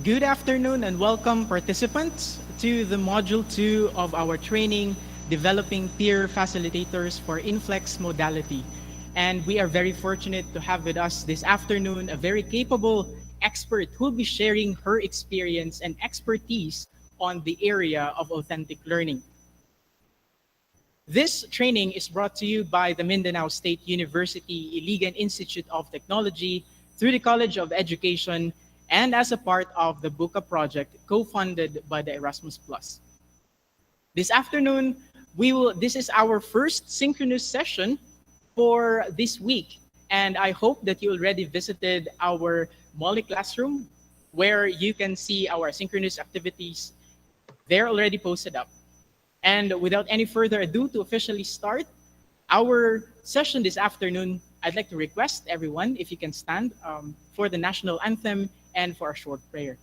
Good afternoon and welcome participants to the Module 2 of our training, Developing Peer Facilitators for InFLeX Modality. And we are very fortunate to have with us this afternoon a very capable expert who will be sharing her experience and expertise on the area of authentic learning. This training is brought to you by the Mindanao State University Iligan Institute of Technology through the College of Education and as a part of the BUCA project co-funded by the Erasmus Plus. This afternoon, this is our first synchronous session for this week. And I hope that you already visited our Molly classroom where you can see our synchronous activities. They're already posted up. And without any further ado, to officially start our session this afternoon, I'd like to request everyone if you can stand for the national anthem and for a short prayer.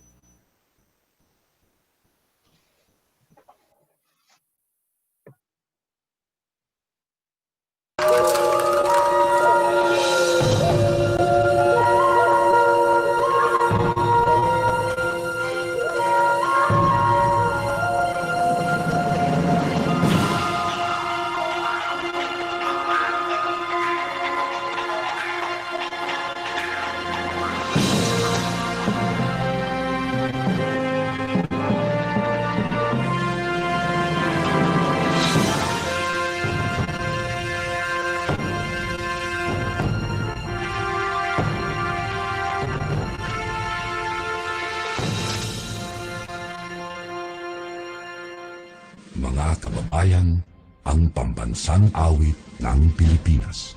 Mga kababayan, ang pambansang awit ng Pilipinas.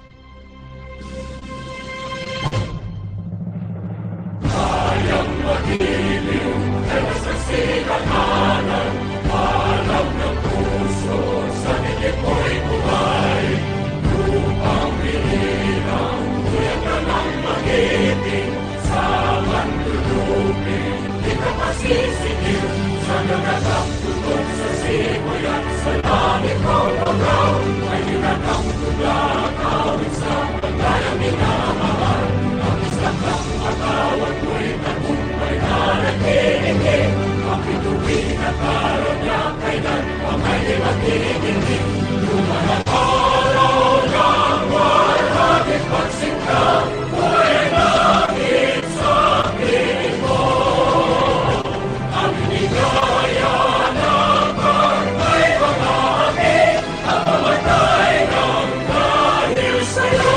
Kayang magiliw, Teräs ang silanganan, alam ng puso, sa dilim mo'y buhay. Lupang pinilang, tuyag ka ng magiting, sa mandulupin, di ka pasisigiw, sa nagatang tugon sa simoy at sa langit kong pagaw, ay hinatang tula, kawin sa paglayang minamahal. Ang isang ng katawan mo'y tagumpay na nagtitingin, ang bituin at araw niya kailan ang ay di magtitingin. Lumanang araw ng warhagit pagsinta, buhay langit sa piling mo. Ang hinigaya ng barkay pangakit, at pamatay ng dahil sa'yo.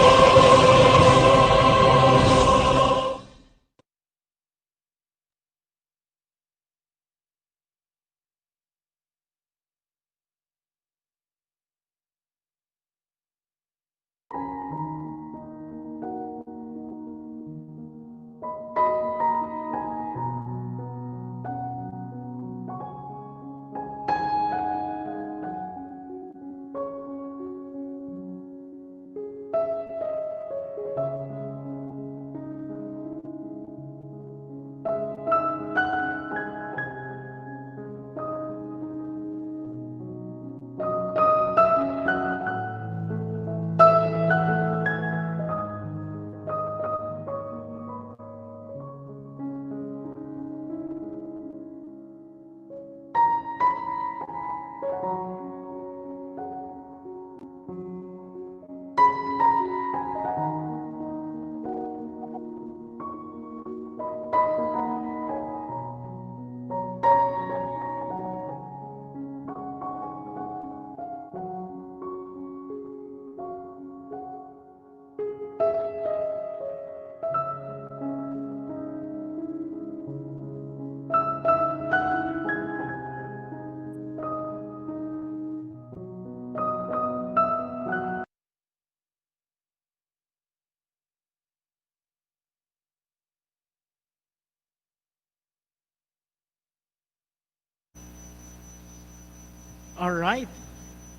All right.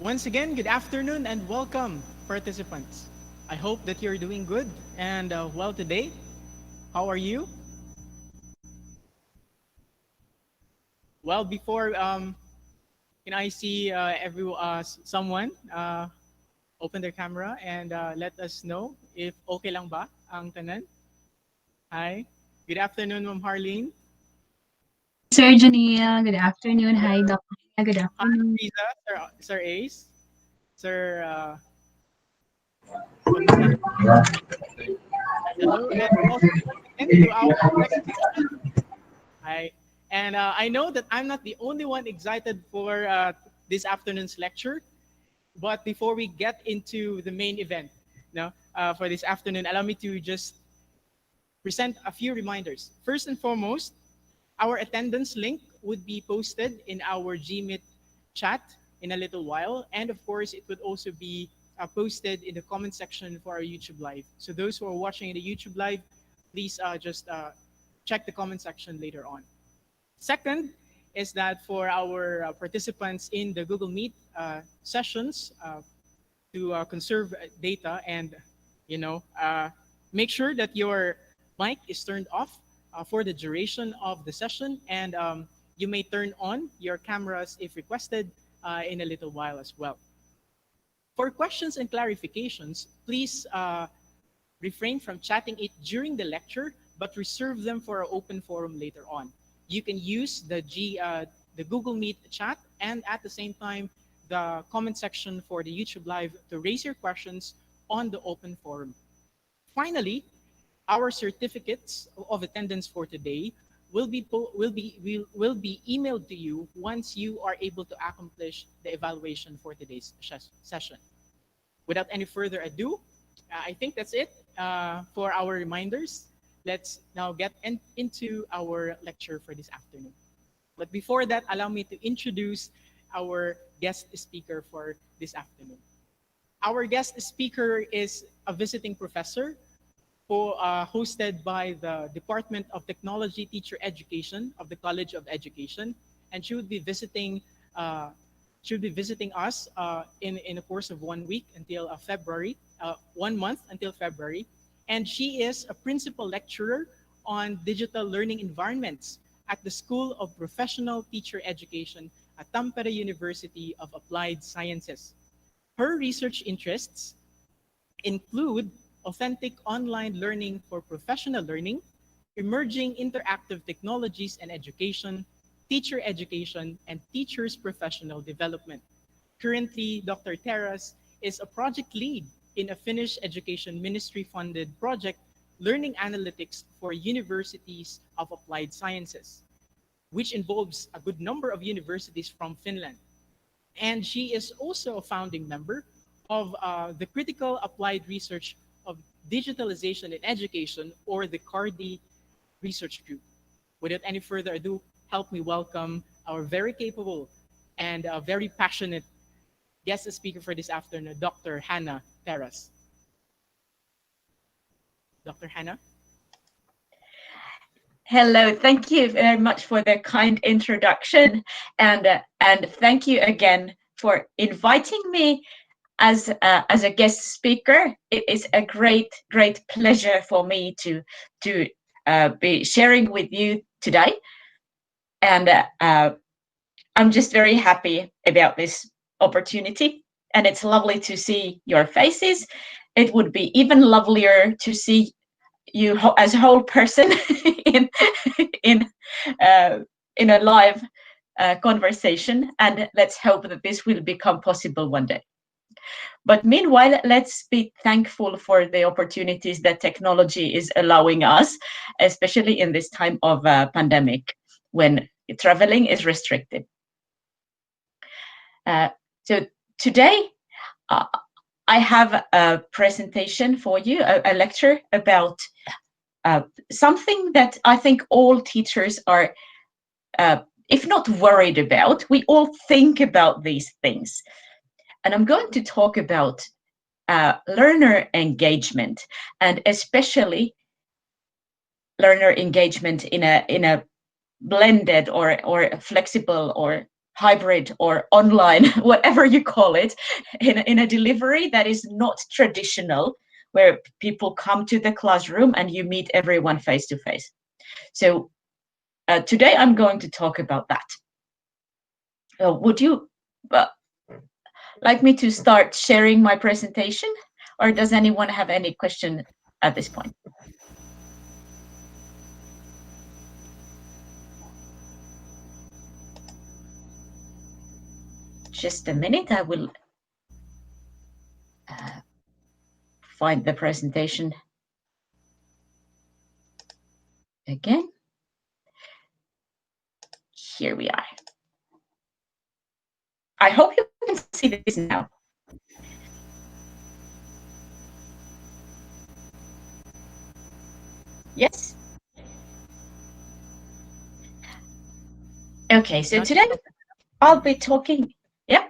Once again, good afternoon and welcome, participants. I hope that you're doing good and well today. How are you? Well, before can I see someone open their camera and let us know if okay lang ba ang tanan? Hi. Good afternoon, Ma'am Harleen. Sir Janelle. Good afternoon. Hi, Dr. Good Hi, afternoon. Riza, Sir Ace, Sir Magna. Hello, and welcome once again to our next session. Hi, and I know that I'm not the only one excited for this afternoon's lecture. But before we get into the main event, for this afternoon, allow me to just present a few reminders. First and foremost, our attendance link would be posted in our Gmeet chat in a little while. And of course, it would also be posted in the comment section for our YouTube Live. So those who are watching the YouTube Live, please just check the comment section later on. Second is that for our participants in the Google Meet sessions, to conserve data and you know uh, make sure that your mic is turned off for the duration of the session, and you may turn on your cameras if requested in a little while as well. For questions and clarifications, please refrain from chatting it during the lecture, but reserve them for our open forum later on. You can use the Google Meet chat and at the same time the comment section for the YouTube Live to raise your questions on the open forum. Finally, our certificates of attendance for today will be emailed to you once you are able to accomplish the evaluation for today's session. Without any further ado, I think that's it for our reminders. Let's now get into our lecture for this afternoon. But before that, allow me to introduce our guest speaker for this afternoon. Our guest speaker is a visiting professor hosted by the Department of Technology Teacher Education of the College of Education, and uh, she would be visiting us in a course of 1 week until February, 1 month until February, and she is a principal lecturer on digital learning environments at the School of Professional Teacher Education at Tampere University of Applied Sciences. Her research interests include authentic online learning for professional learning, emerging interactive technologies and education, teacher education, and teachers' professional development. Currently, Dr. Teräs is a project lead in a Finnish education ministry funded project, Learning Analytics for Universities of Applied Sciences, which involves a good number of universities from Finland. And she is also a founding member of the Critical Applied Research of Digitalization in Education, or the CARDI Research Group. Without any further ado, help me welcome our very capable and very passionate guest speaker for this afternoon, Dr. Hanna Teräs. Dr. Hanna? Hello, thank you very much for the kind introduction, and thank you again for inviting me as a guest speaker. It is a great pleasure for me to be sharing with you today, and I'm just very happy about this opportunity. And it's lovely to see your faces. It would be even lovelier to see you as a whole person in in uh, in a live conversation, and let's hope that this will become possible one day. But meanwhile, let's be thankful for the opportunities that technology is allowing us, especially in this time of pandemic when traveling is restricted. So today uh, I have a presentation for you, a lecture about something that I think all teachers are, if not worried about, we all think about these things. And I'm going to talk about learner engagement, and especially learner engagement in a blended or flexible or hybrid or online, whatever you call it, in a delivery that is not traditional, where people come to the classroom and you meet everyone face to face. So today I'm going to talk about that. Would you like me to start sharing my presentation, or does anyone have any question at this point? Just a minute, I will find the presentation again. Here we are. I hope you can see this now. Yes? Okay, so today I'll be talking, yeah.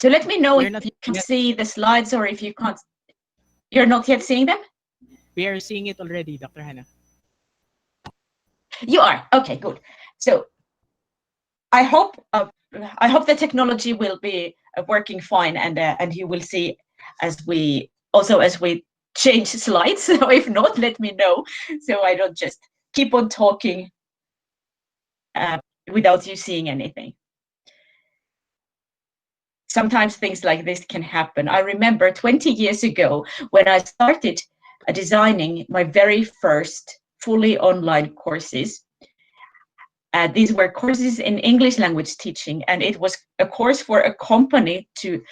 So let me know if you can see the slides or if you can't. You're not yet seeing them? We are seeing it already, Dr. Hanna. You are? Okay, good. So I hope the technology will be working fine, and you will see as we change slides. So if not, let me know, so I don't just keep on talking without you seeing anything. Sometimes things like this can happen. I remember 20 years ago when I started designing my very first fully online courses. These were courses in English language teaching, and it was a course for a company to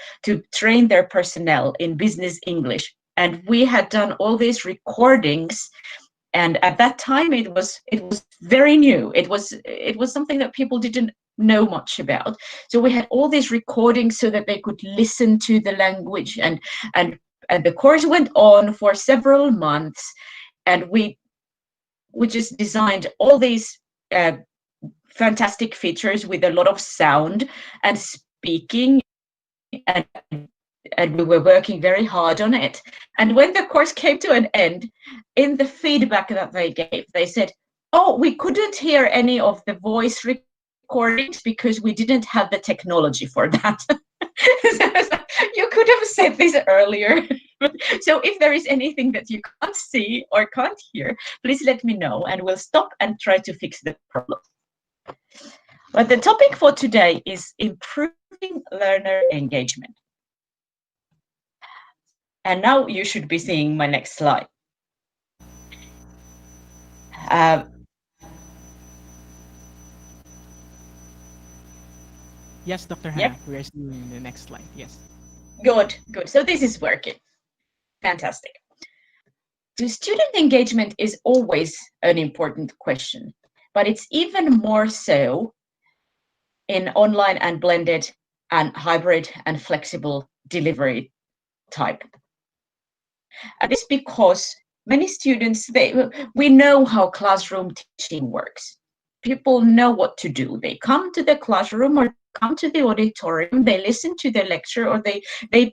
train their personnel in business English. And we had done all these recordings, and at that time it was very new. It was something that people didn't know much about. So we had all these recordings so that they could listen to the language, and the course went on for several months, and we just designed all these fantastic features with a lot of sound and speaking, and we were working very hard on it. And when the course came to an end, in the feedback that they gave, they said, oh, we couldn't hear any of the voice recordings because we didn't have the technology for that. You could have said this earlier. So if there is anything that you can't see or can't hear, please let me know, and we'll stop and try to fix the problem. But the topic for today is improving learner engagement. And now you should be seeing my next slide. Yes, Dr. Hanna, we are seeing the next slide. Yes. Good. So this is working. Fantastic. So student engagement is always an important question, but it's even more so in online and blended and hybrid and flexible delivery type. And this because many students, we know how classroom teaching works. People know what to do. They come to the classroom or come to the auditorium, they listen to the lecture, or they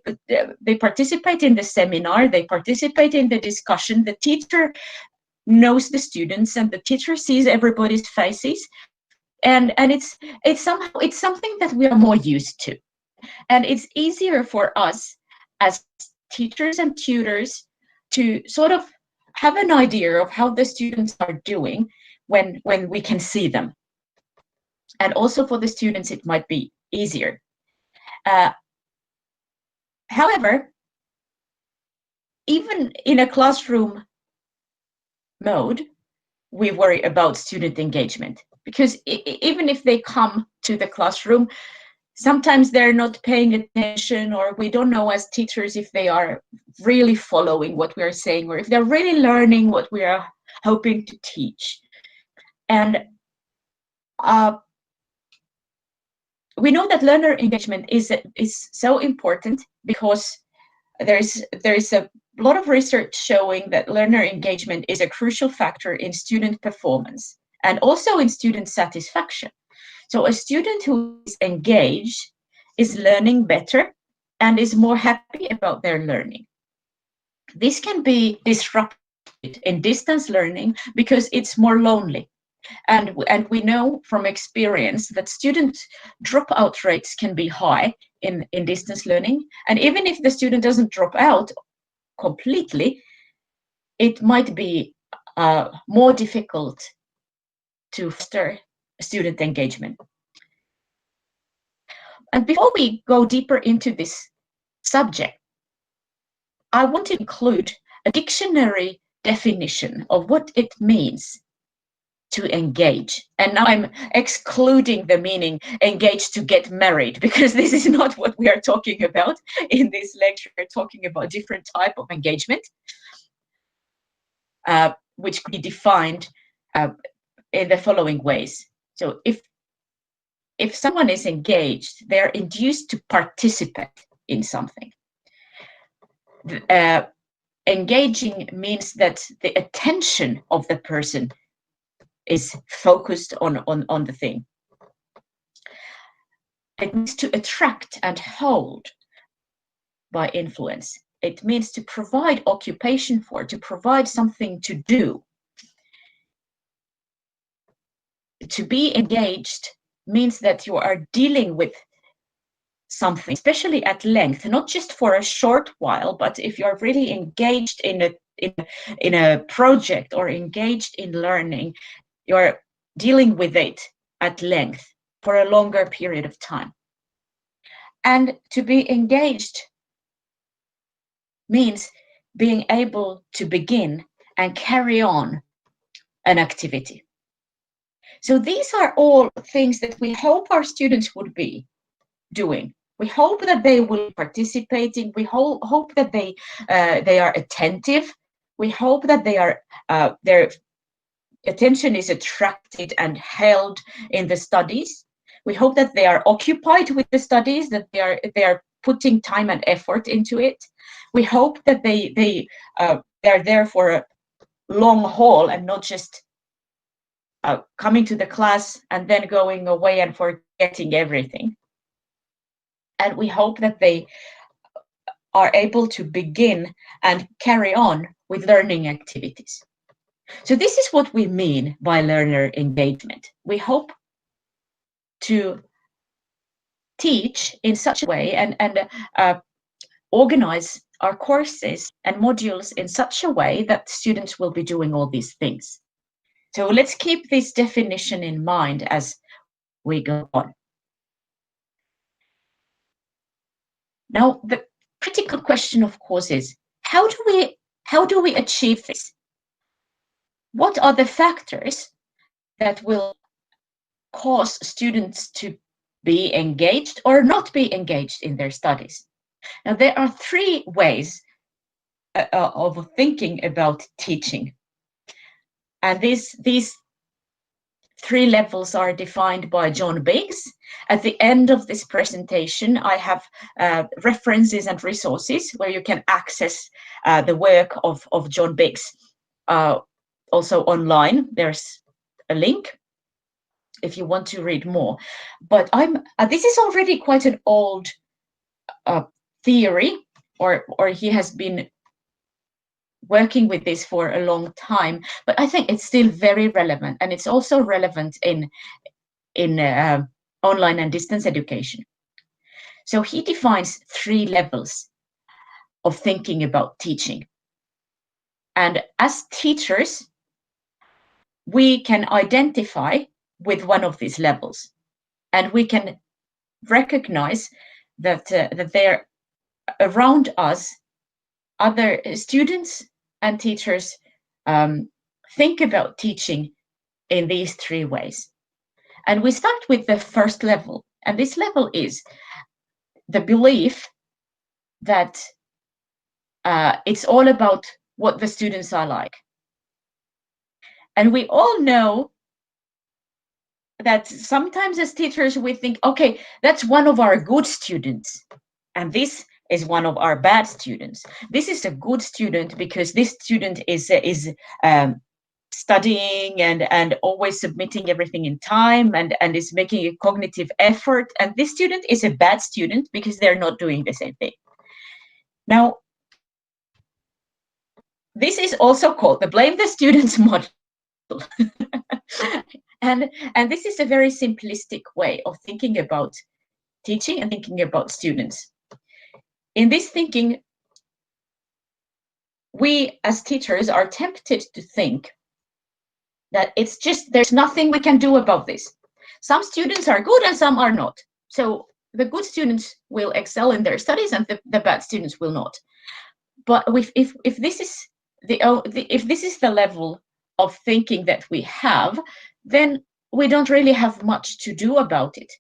participate in the seminar, they participate in the discussion. The teacher knows the students, and the teacher sees everybody's faces, and it's something that we are more used to, and it's easier for us as teachers and tutors to sort of have an idea of how the students are doing when we can see them. And also for the students, it might be easier. However, even in a classroom mode, we worry about student engagement, because even if they come to the classroom, sometimes they're not paying attention, or we don't know as teachers if they are really following what we are saying, or if they're really learning what we are hoping to teach. And we know that learner engagement is so important because there is a lot of research showing that learner engagement is a crucial factor in student performance and also in student satisfaction. So a student who is engaged is learning better and is more happy about their learning. This can be disrupted in distance learning because it's more lonely. And we know from experience that student dropout rates can be high in distance learning. And even if the student doesn't drop out completely, it might be more difficult to foster student engagement. And before we go deeper into this subject, I want to include a dictionary definition of what it means to engage. And now I'm excluding the meaning engage to get married, because this is not what we are talking about in this lecture. We're talking about different type of engagement, which could be defined in the following ways. So if someone is engaged, they're induced to participate in something. Engaging means that the attention of the person is focused on the thing. It means to attract and hold by influence. It means to provide occupation for, to provide something to do. To be engaged means that you are dealing with something, especially at length, not just for a short while, but if you're really engaged in a project or engaged in learning, you're dealing with it at length for a longer period of time. And to be engaged means being able to begin and carry on an activity. So these are all things that we hope our students would be doing. We hope that they will be participating. We hope that they are attentive. We hope that their attention is attracted and held in the studies. We hope that they are occupied with the studies, that they are putting time and effort into it. We hope that they are there for a long haul and not just coming to the class and then going away and forgetting everything. And we hope that they are able to begin and carry on with learning activities. So this is what we mean by learner engagement. We hope to teach in such a way and organize our courses and modules in such a way that students will be doing all these things. So let's keep this definition in mind as we go on. Now, the critical question, of course, is how do we achieve this? What are the factors that will cause students to be engaged or not be engaged in their studies? Now, there are three ways of thinking about teaching. And these three levels are defined by John Biggs. At the end of this presentation, I have references and resources where you can access the work of John Biggs. Also online, there's a link if you want to read more. But this is already quite an old theory, or he has been working with this for a long time, but I think it's still very relevant, and it's also relevant in online and distance education. So he defines three levels of thinking about teaching. And as teachers, we can identify with one of these levels, and we can recognize that they're around us. Other students and teachers think about teaching in these three ways. And we start with the first level. And this level is the belief that it's all about what the students are like. And we all know that sometimes as teachers, we think, okay, that's one of our good students. And this is one of our bad students. This is a good student because this student is studying and always submitting everything in time and is making a cognitive effort. And this student is a bad student because they're not doing the same thing. Now, this is also called the blame the students model. and this is a very simplistic way of thinking about teaching and thinking about students. In this thinking, we as teachers are tempted to think that it's just, there's nothing we can do about this. Some students are good and some are not. So the good students will excel in their studies and the bad students will not. But if this is the level of thinking that we have, then we don't really have much to do about it.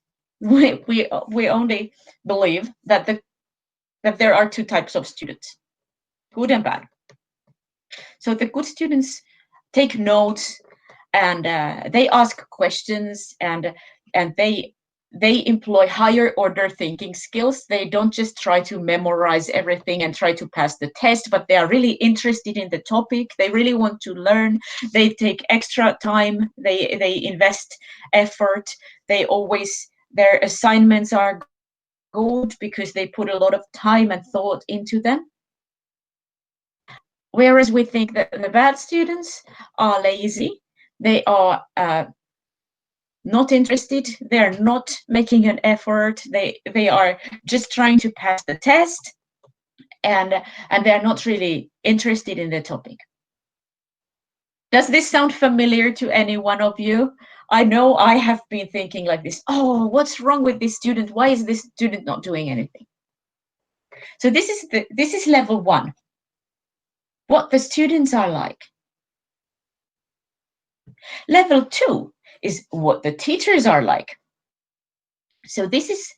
We only believe that that there are two types of students, good and bad. So the good students take notes, and they ask questions, and they employ higher order thinking skills. They don't just try to memorize everything and try to pass the test, but they are really interested in the topic. They really want to learn. They take extra time. They invest effort. Their assignments are good because they put a lot of time and thought into them. Whereas we think that the bad students are lazy. They are not interested. They're not making an effort. They are just trying to pass the test, and they're not really interested in the topic. Does this sound familiar to any one of you? I know I have been thinking like this. Oh, what's wrong with this student? Why is this student not doing anything? So this is level 1. What the students are like. Level 2 is what the teachers are like. So this is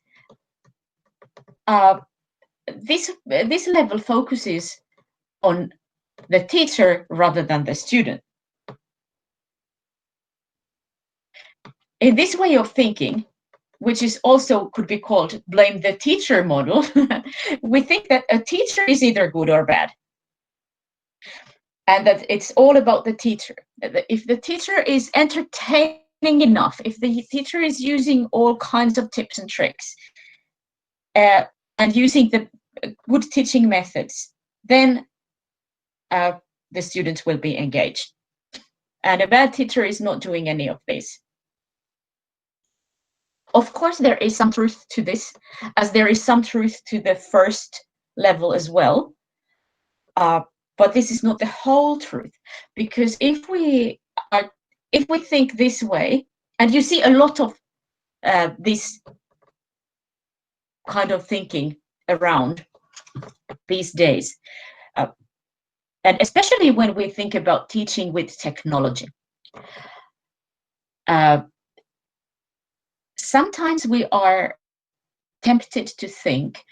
this level focuses on the teacher rather than the student. In this way of thinking, which is also could be called blame the teacher model, we think that a teacher is either good or bad, and that it's all about the teacher. If the teacher is entertaining enough, if the teacher is using all kinds of tips and tricks, and using the good teaching methods, then the students will be engaged. And a bad teacher is not doing any of this. Of course, there is some truth to this, as there is some truth to the first level as well. But this is not the whole truth, because if we think this way, and you see a lot of this kind of thinking around these days, and especially when we think about teaching with technology, sometimes we are tempted to think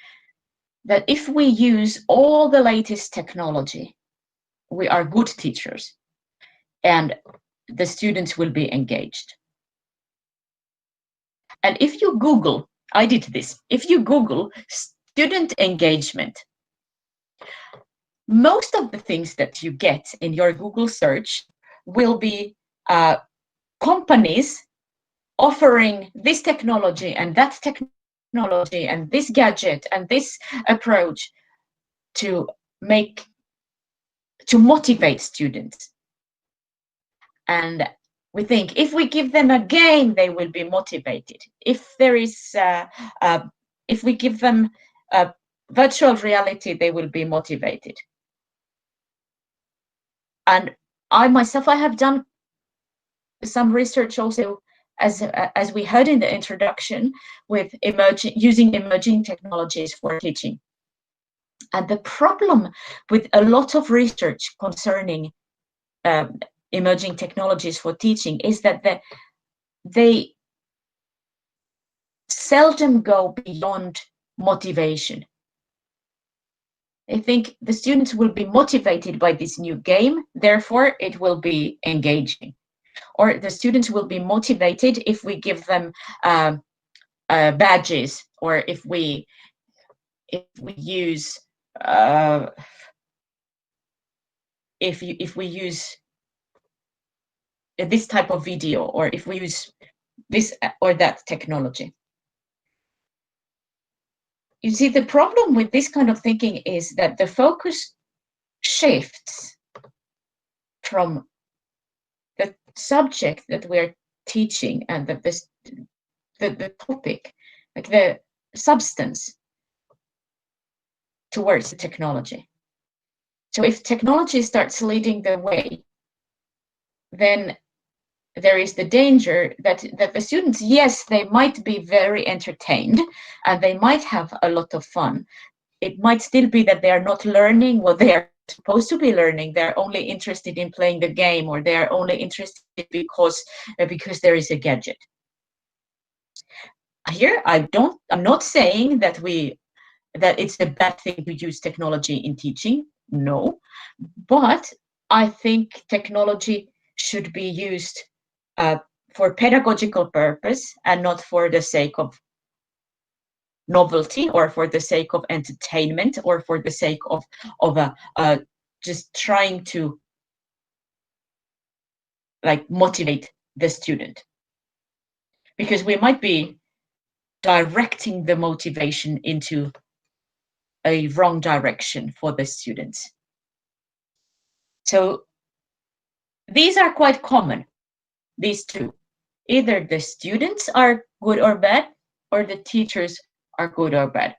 that if we use all the latest technology, we are good teachers and the students will be engaged. And if you Google, I did this, if you Google student engagement, most of the things that you get in your Google search will be companies offering this technology and that technology and this gadget and this approach to motivate students. And we think if we give them a game, they will be motivated. If there is, if we give them virtual reality, they will be motivated. And I myself, I have done some research also, as we heard in the introduction, with using emerging technologies for teaching. And the problem with a lot of research concerning emerging technologies for teaching is that they seldom go beyond motivation. I think the students will be motivated by this new game, therefore it will be engaging. Or the students will be motivated if we give them badges, or if we use if we use this type of video, or if we use this or that technology. You see, the problem with this kind of thinking is that the focus shifts from the subject that we're teaching and the topic, like the substance, towards the technology. So if technology starts leading the way, then there is the danger that the students, yes, they might be very entertained and they might have a lot of fun. It might still be that they are not learning what they are supposed to be learning. They're only interested in playing the game, or they're only interested because there is a gadget. Here, I'm not saying that it's a bad thing to use technology in teaching. No, but I think technology should be used for pedagogical purpose and not for the sake of novelty or for the sake of entertainment or for the sake of just trying to like motivate the student, because we might be directing the motivation into a wrong direction for the students. So these are quite common, these two. Either the students are good or bad, or the teachers are good or bad.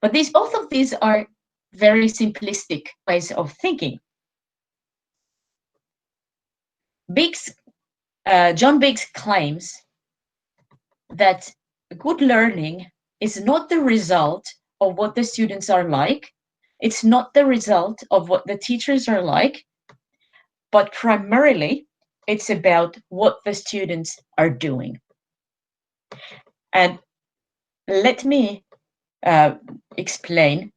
But both of these are very simplistic ways of thinking. John Biggs claims that good learning is not the result of what the students are like. It's not the result of what the teachers are like, but primarily it's about what the students are doing. And let me explain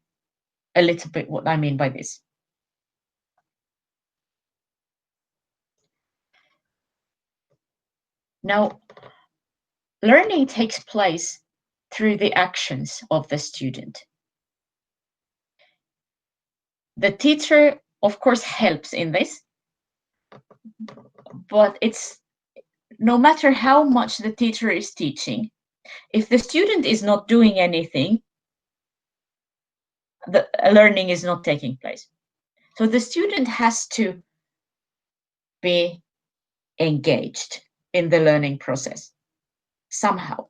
a little bit what I mean by this. Now, learning takes place through the actions of the student. The teacher, of course, helps in this, but it's no matter how much the teacher is teaching, if the student is not doing anything, the learning is not taking place. So the student has to be engaged in the learning process somehow.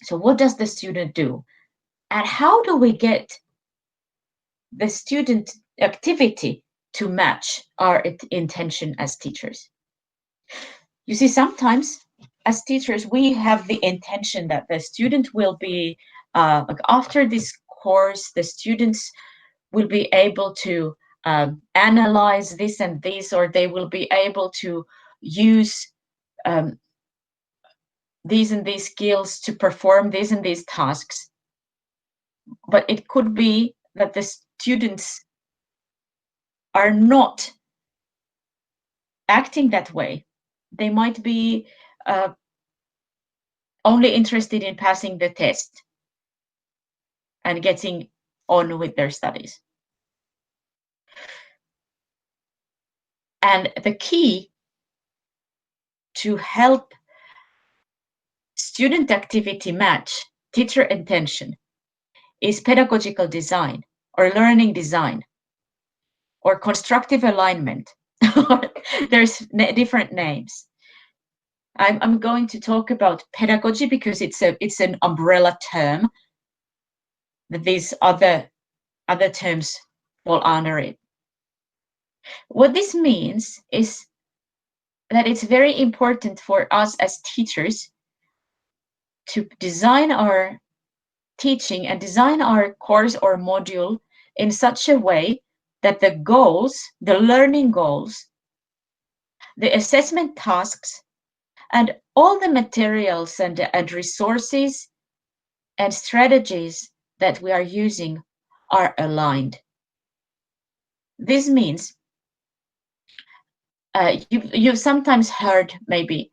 So what does the student do? And how do we get the student activity to match our intention as teachers? You see, sometimes as teachers, we have the intention that the student will be, after this course, the students will be able to analyze this and this, or they will be able to use these and these skills to perform these and these tasks. But it could be that the students are not acting that way. They might be only interested in passing the test and getting on with their studies. And the key to help student activity match teacher intention is pedagogical design or learning design or constructive alignment. There's different names. I'm going to talk about pedagogy because it's an umbrella term that these other terms fall under it. What this means is that it's very important for us as teachers to design our teaching and design our course or module in such a way that the goals, the learning goals, the assessment tasks, and all the materials and resources and strategies that we are using are aligned. This means you've sometimes heard maybe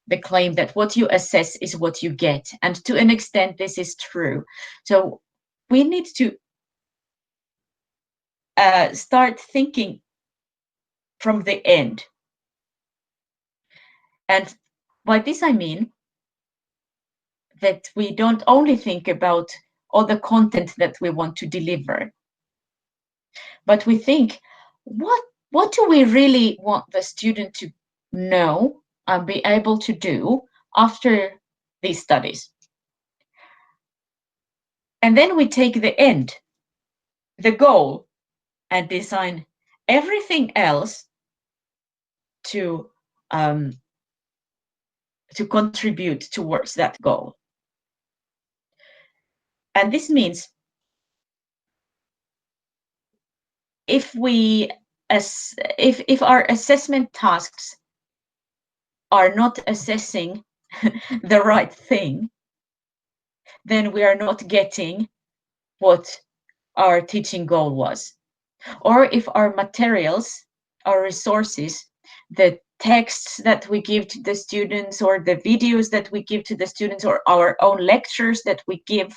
the claim that what you assess is what you get, and to an extent this is true. So we need to start thinking from the end. And by this I mean that we don't only think about all the content that we want to deliver, but we think, what do we really want the student to know and be able to do after these studies? And then we take the end, the goal, and design everything else to contribute towards that goal. And this means if we if our assessment tasks are not assessing the right thing, then we are not getting what our teaching goal was. Or if our materials, our resources, the texts that we give to the students, or the videos that we give to the students, or our own lectures that we give,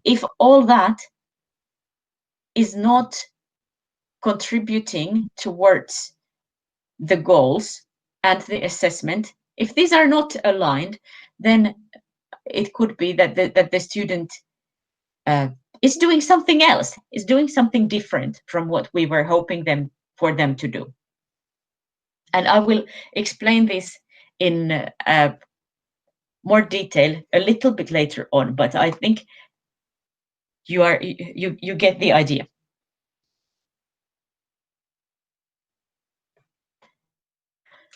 if all that is not contributing towards the goals and the assessment, if these are not aligned, then it could be that the student is doing something else, is doing something different from what we were hoping for them to do. And I will explain this in more detail a little bit later on, but I think you get the idea.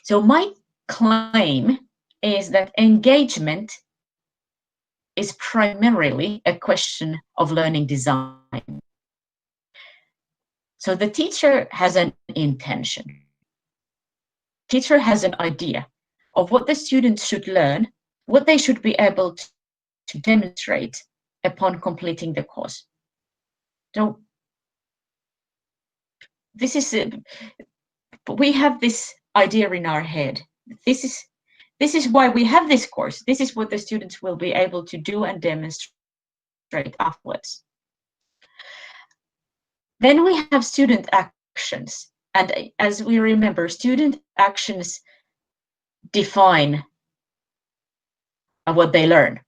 So my claim is that engagement is primarily a question of learning design. So the teacher has an intention. Teacher has an idea of what the students should learn, what they should be able to demonstrate upon completing the course. So this is we have this idea in our head. This is why we have this course. This is what the students will be able to do and demonstrate afterwards. Then we have student actions. And as we remember, student actions define what they learn.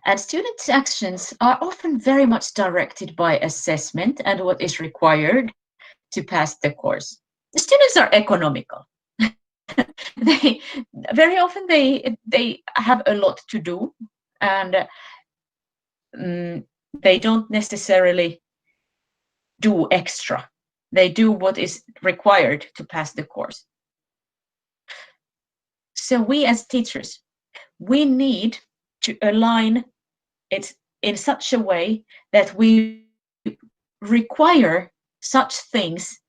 And students' actions are often very much directed by assessment and what is required to pass the course. The students are economical. They very often they have a lot to do, and they don't necessarily do extra. They do what is required to pass the course. So we as teachers, we need to align it in such a way that we require such things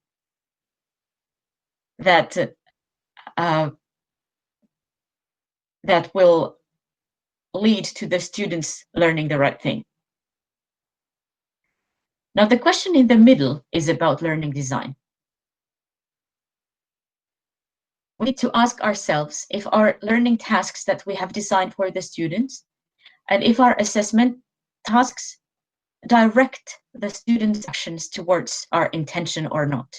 that that will lead to the students learning the right thing. Now, the question in the middle is about learning design. We need to ask ourselves if our learning tasks that we have designed for the students and if our assessment tasks direct the students' actions towards our intention or not.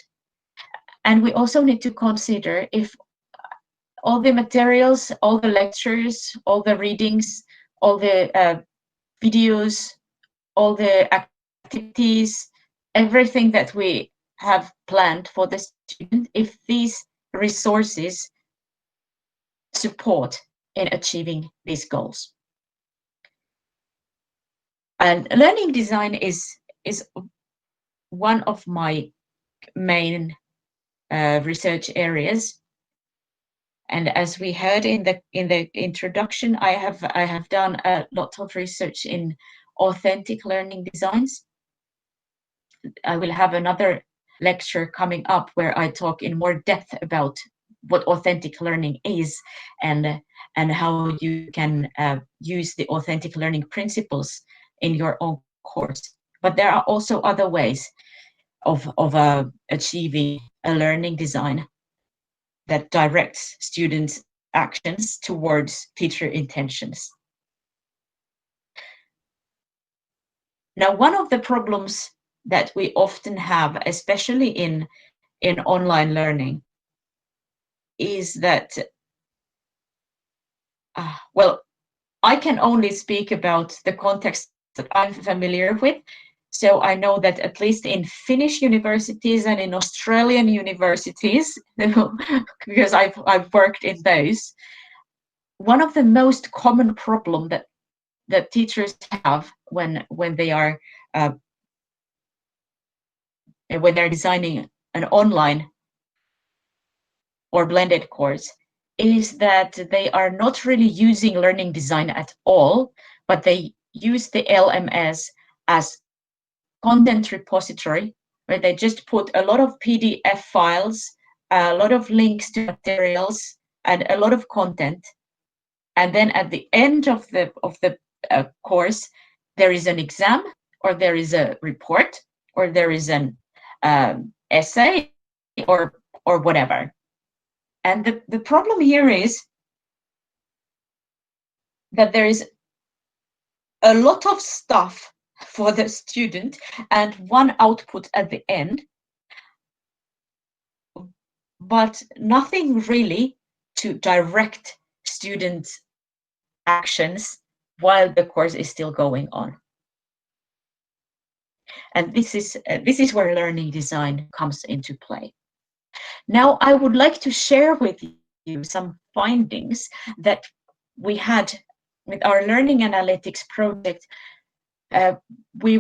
And we also need to consider if all the materials, all the lectures, all the readings, all the videos, all the activities, everything that we have planned for the student, if these resources support in achieving these goals. And learning design is one of my main research areas. And as we heard in the introduction, I have done a lot of research in authentic learning designs. I will have another lecture coming up where I talk in more depth about what authentic learning is and how you can use the authentic learning principles in your own course. But there are also other ways of achieving a learning design that directs students' actions towards teacher intentions. Now, one of the problems that we often have, especially in online learning, is that, well, I can only speak about the context that I'm familiar with. So I know that at least in Finnish universities and in Australian universities, because I've worked in those, one of the most common problem that teachers have when they are when they're designing an online or blended course is that they are not really using learning design at all, but they use the LMS as content repository where they just put a lot of PDF files, a lot of links to materials, and a lot of content. And then at the end of the course, there is an exam, or there is a report, or there is an essay, or whatever. And the problem here is that there is a lot of stuff for the student and one output at the end, but nothing really to direct students' actions while the course is still going on. And this is where learning design comes into play. Now, I would like to share with you some findings that we had with our learning analytics project. We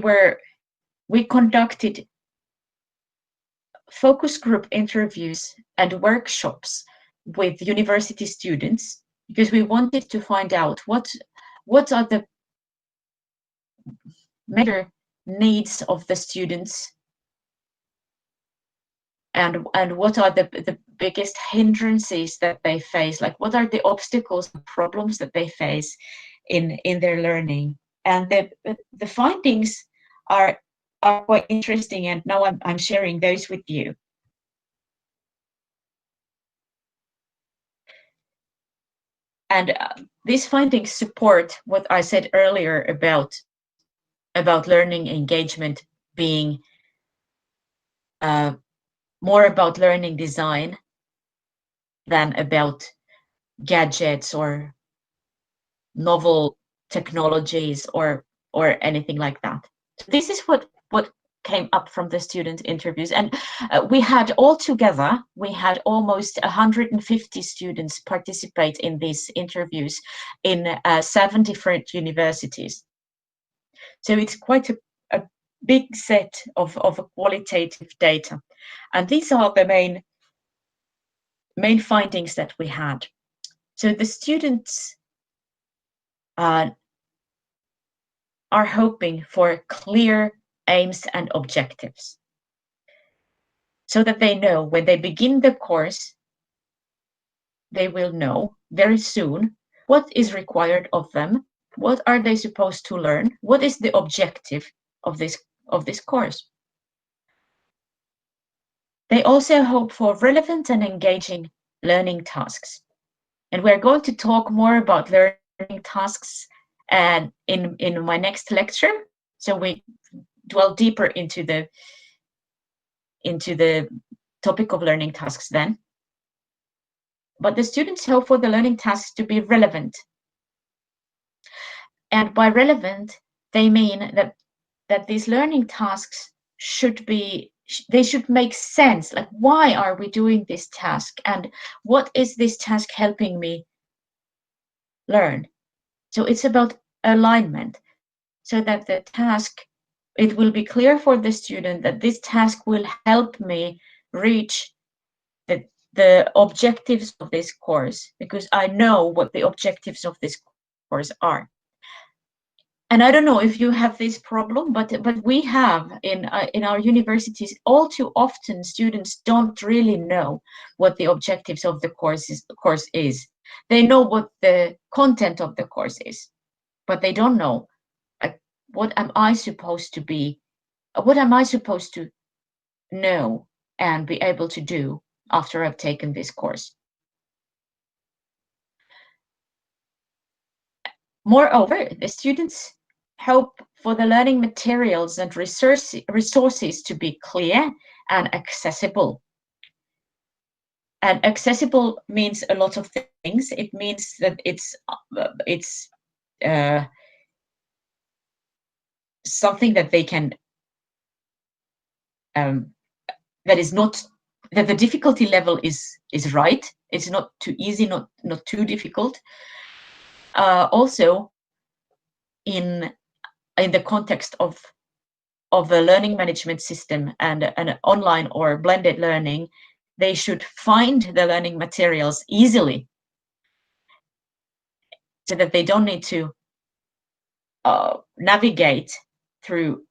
conducted focus group interviews and workshops with university students because we wanted to find out what are the major needs of the students, and what are the biggest hindrances that they face, like what are the obstacles and problems that they face in their learning. And the findings are quite interesting, and now I'm sharing those with you. And these findings support what I said earlier about learning engagement being more about learning design than about gadgets or novel technologies or anything like that. So this is what came up from the student interviews, and we had almost 150 students participate in these interviews in 7 different universities. So it's quite a big set of qualitative data, and these are the main findings that we had. So the students are hoping for clear aims and objectives, so that they know when they begin the course, they will know very soon what is required of them, what are they supposed to learn, what is the objective of this course. They also hope for relevant and engaging learning tasks. And we're going to talk more about learning tasks and in my next lecture. So we dwell deeper into the topic of learning tasks then. But the students hope for the learning tasks to be relevant. And by relevant, they mean that these learning tasks should make sense. Like, why are we doing this task? And what is this task helping me learn? So it's about alignment, so that the task, it will be clear for the student that this task will help me reach the objectives of this course, because I know what the objectives of this course are. And I don't know if you have this problem, but we have in our universities, all too often students don't really know what the objectives of the course is. They know what the content of the course is, but they don't know what am I supposed to know and be able to do after I've taken this course. Moreover, the students hope for the learning materials and resources to be clear and accessible. And accessible means a lot of things. It means that it's something that they can, that the difficulty level is right. It's not too easy, not too difficult. Also, in the context of a learning management system and an online or blended learning, they should find the learning materials easily, so that they don't need to navigate through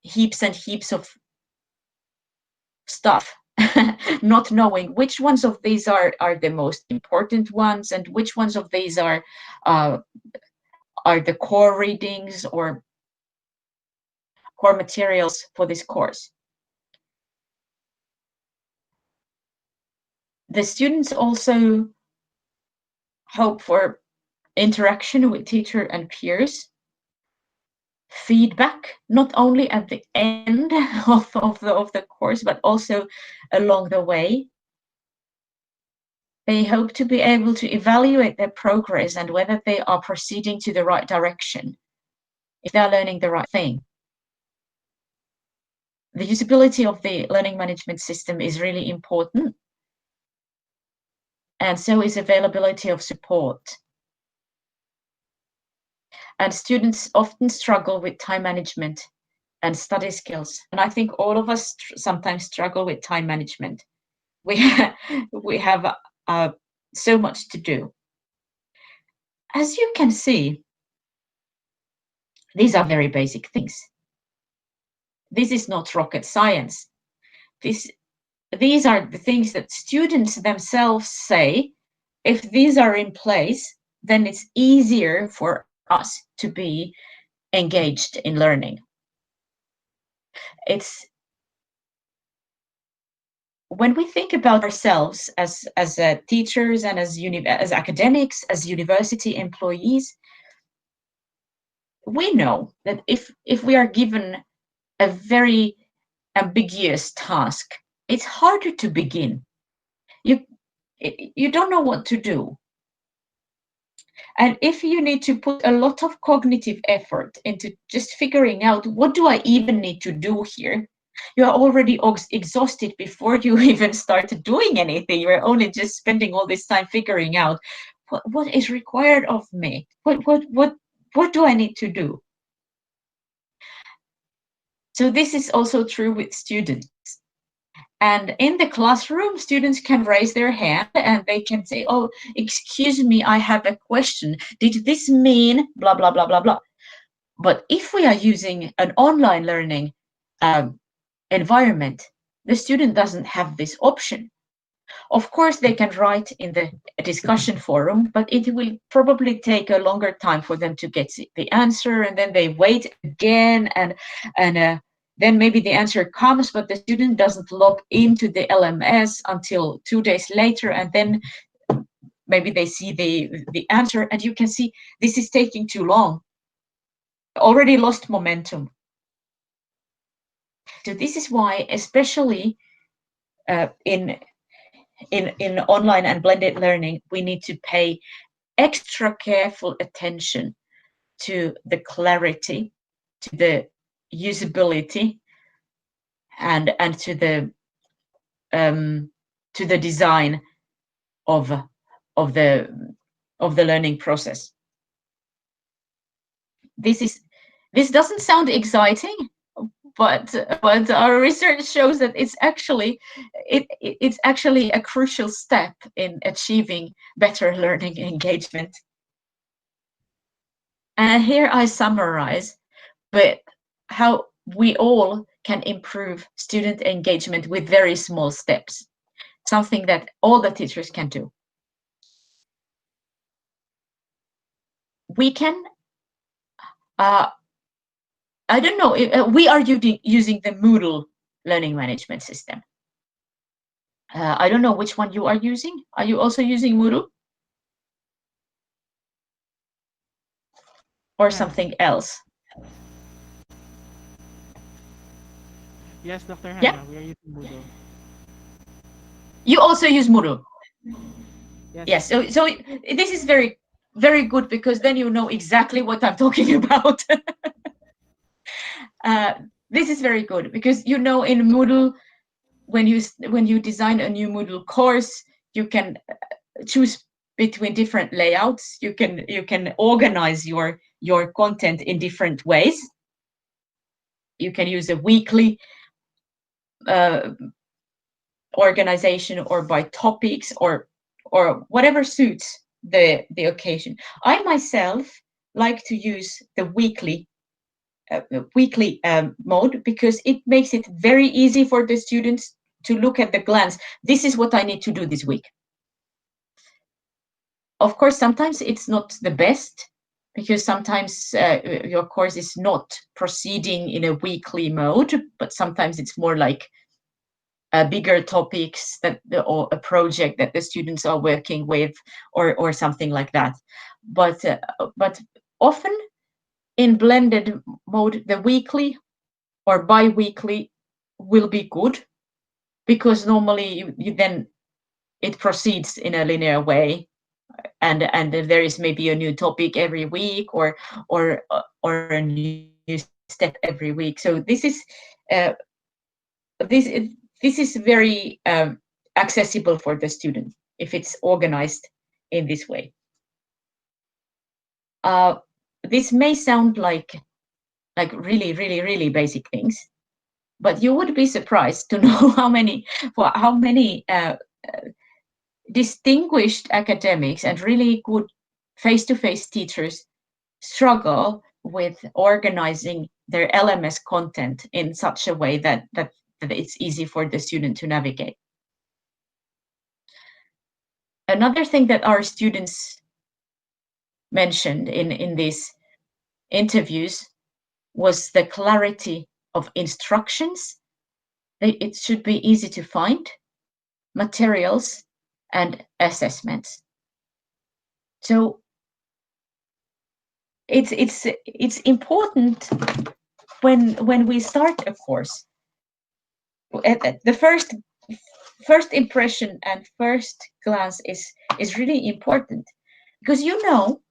heaps and heaps of stuff, not knowing which ones of these are the most important ones and which ones of these are the core readings or core materials for this course. The students also hope for interaction with teacher and peers, feedback, not only at the end of the course, but also along the way. They hope to be able to evaluate their progress and whether they are proceeding to the right direction, if they are learning the right thing. The usability of the learning management system is really important, and so is availability of support. And students often struggle with time management and study skills. And I think all of us sometimes struggle with time management. We have so much to do. As you can see, these are very basic things. This is not rocket science. These are the things that students themselves say, if these are in place, then it's easier for us to be engaged in learning. It's when we think about ourselves as teachers and as academics, as university employees, we know that if we are given a very ambiguous task, it's harder to begin. You don't know what to do. And if you need to put a lot of cognitive effort into just figuring out what do I even need to do here, you are already exhausted before you even started doing anything. You're only just spending all this time figuring out what is required of me. What do I need to do? So this is also true with students. And in the classroom, students can raise their hand and they can say, oh, excuse me, I have a question. Did this mean blah, blah, blah, blah, blah? But if we are using an online learning environment, the student doesn't have this option. Of course, they can write in the discussion forum, but it will probably take a longer time for them to get the answer. And then they wait again and then maybe the answer comes, but the student doesn't log into the LMS until 2 days later, and then maybe they see the answer, and you can see this is taking too long. Already lost momentum. So this is why, especially in online and blended learning, we need to pay extra careful attention to the clarity, to the usability, and to the design of the learning process. This doesn't sound exciting, but our research shows that it's actually a crucial step in achieving better learning engagement. And here I summarize with how we all can improve student engagement with very small steps, something that all the teachers can do. We can, I don't know, we are using the Moodle learning management system. I don't know which one you are using. Are you also using Moodle? Or something else? Yes, Dr. Hanna, Yeah. we are using Moodle. You also use Moodle? Yes. Yes. So this is very, very good, because then you know exactly what I'm talking about. This is very good because in Moodle, when you design a new Moodle course, you can choose between different layouts. You can organize your content in different ways. You can use a weekly organization, or by topics, or whatever suits the occasion. I myself like to use the weekly mode, because it makes it very easy for the students to look at the glance. This is what I need to do this week. Of course, sometimes it's not the best, because sometimes your course is not proceeding in a weekly mode, but sometimes it's more like bigger topics or a project that the students are working with, or something like that. But often in blended mode, the weekly or bi-weekly will be good, because normally you then it proceeds in a linear way, and there is maybe a new topic every week, or a new step every week. So this is very accessible for the student if it's organized in this way. This may sound like really basic things, but you would be surprised to know how many distinguished academics and really good face-to-face teachers struggle with organizing their LMS content in such a way that it's easy for the student to navigate. Another thing that our students mentioned in these interviews was the clarity of instructions. It should be easy to find, materials, and assessments. So it's important when we start a course. At the first impression and first glance is really important, because you know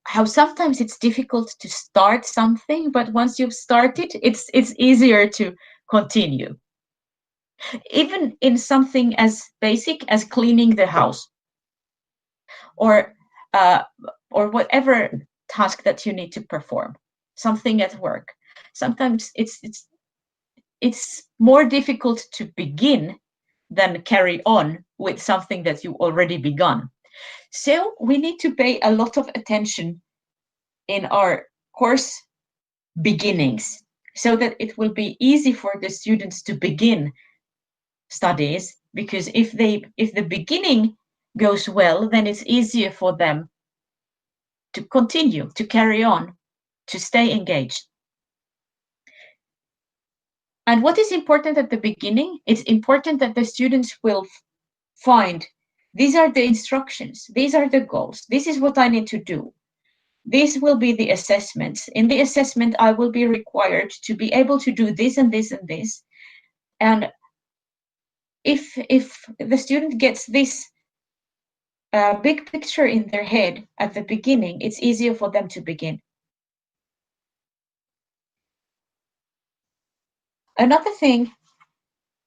how sometimes it's difficult to start something, but once you've started, it's easier to continue. Even in something as basic as cleaning the house, or whatever task that you need to perform, something at work. Sometimes it's more difficult to begin than carry on with something that you already begun. So we need to pay a lot of attention in our course beginnings, so that it will be easy for the students to begin studies, because if the beginning goes well, then it's easier for them to continue, to carry on, to stay engaged. And what is important at the beginning, it's important that the students will find, these are the instructions, these are the goals, this is what I need to do. This will be the assessments. In the assessment, I will be required to be able to do this and this and this. And if the student gets this big picture in their head at the beginning, it's easier for them to begin. Another thing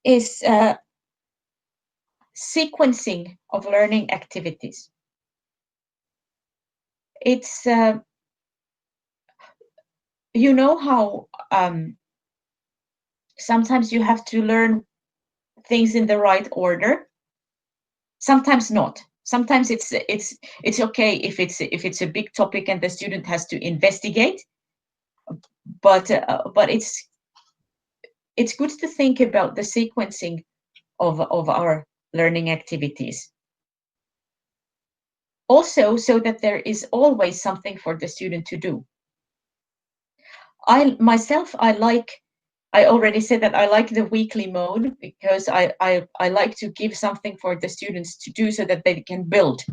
is sequencing of learning activities. It's you know how sometimes you have to learn things in the right order, sometimes not. Sometimes it's okay if it's a big topic and the student has to investigate, but it's good to think about the sequencing of our learning activities. Also, so that there is always something for the student to do. I already said that I like the weekly mode, because I like to give something for the students to do, so that they can build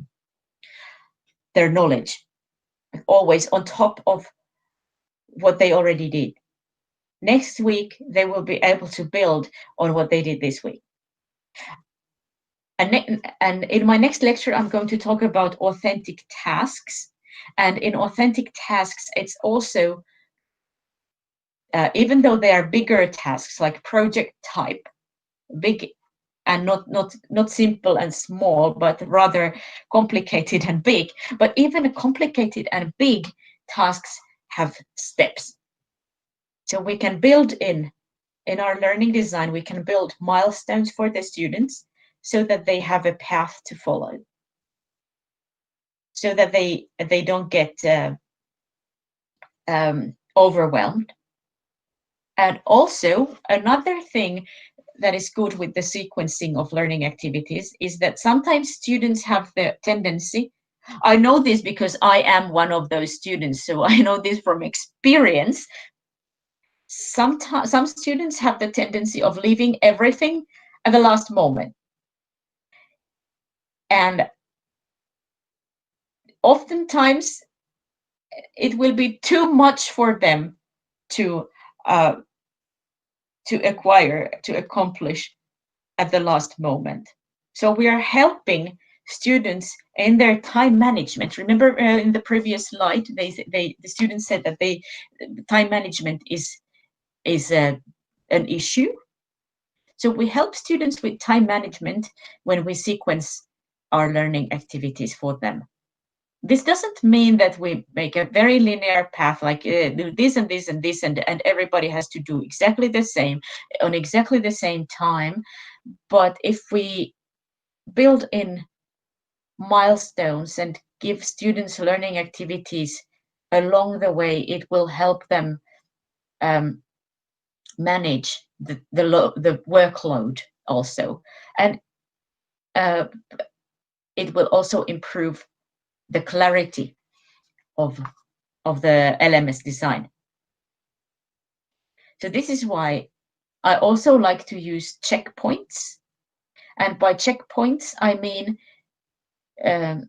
their knowledge, always on top of what they already did. Next week, they will be able to build on what they did this week. And in my next lecture, I'm going to talk about authentic tasks. And in authentic tasks, it's also, even though they are bigger tasks, like project type, big and not simple and small, but rather complicated and big. But even complicated and big tasks have steps. So we can build in our learning design, we can build milestones for the students, so that they have a path to follow, so that they don't get overwhelmed. And also, another thing that is good with the sequencing of learning activities is that sometimes students have the tendency, I know this because I am one of those students, so I know this from experience. Sometimes some students have the tendency of leaving everything at the last moment. And oftentimes it will be too much for them to uh, acquire, to accomplish at the last moment. So we are helping students in their time management. Remember in the previous slide, the students said that time management is an issue. So we help students with time management when we sequence our learning activities for them. This doesn't mean that we make a very linear path, like do this and this and this, and everybody has to do exactly the same on exactly the same time. But if we build in milestones and give students learning activities along the way, it will help them manage the workload also. And it will also improve the clarity of the LMS design. So this is why I also like to use checkpoints. And by checkpoints, I mean that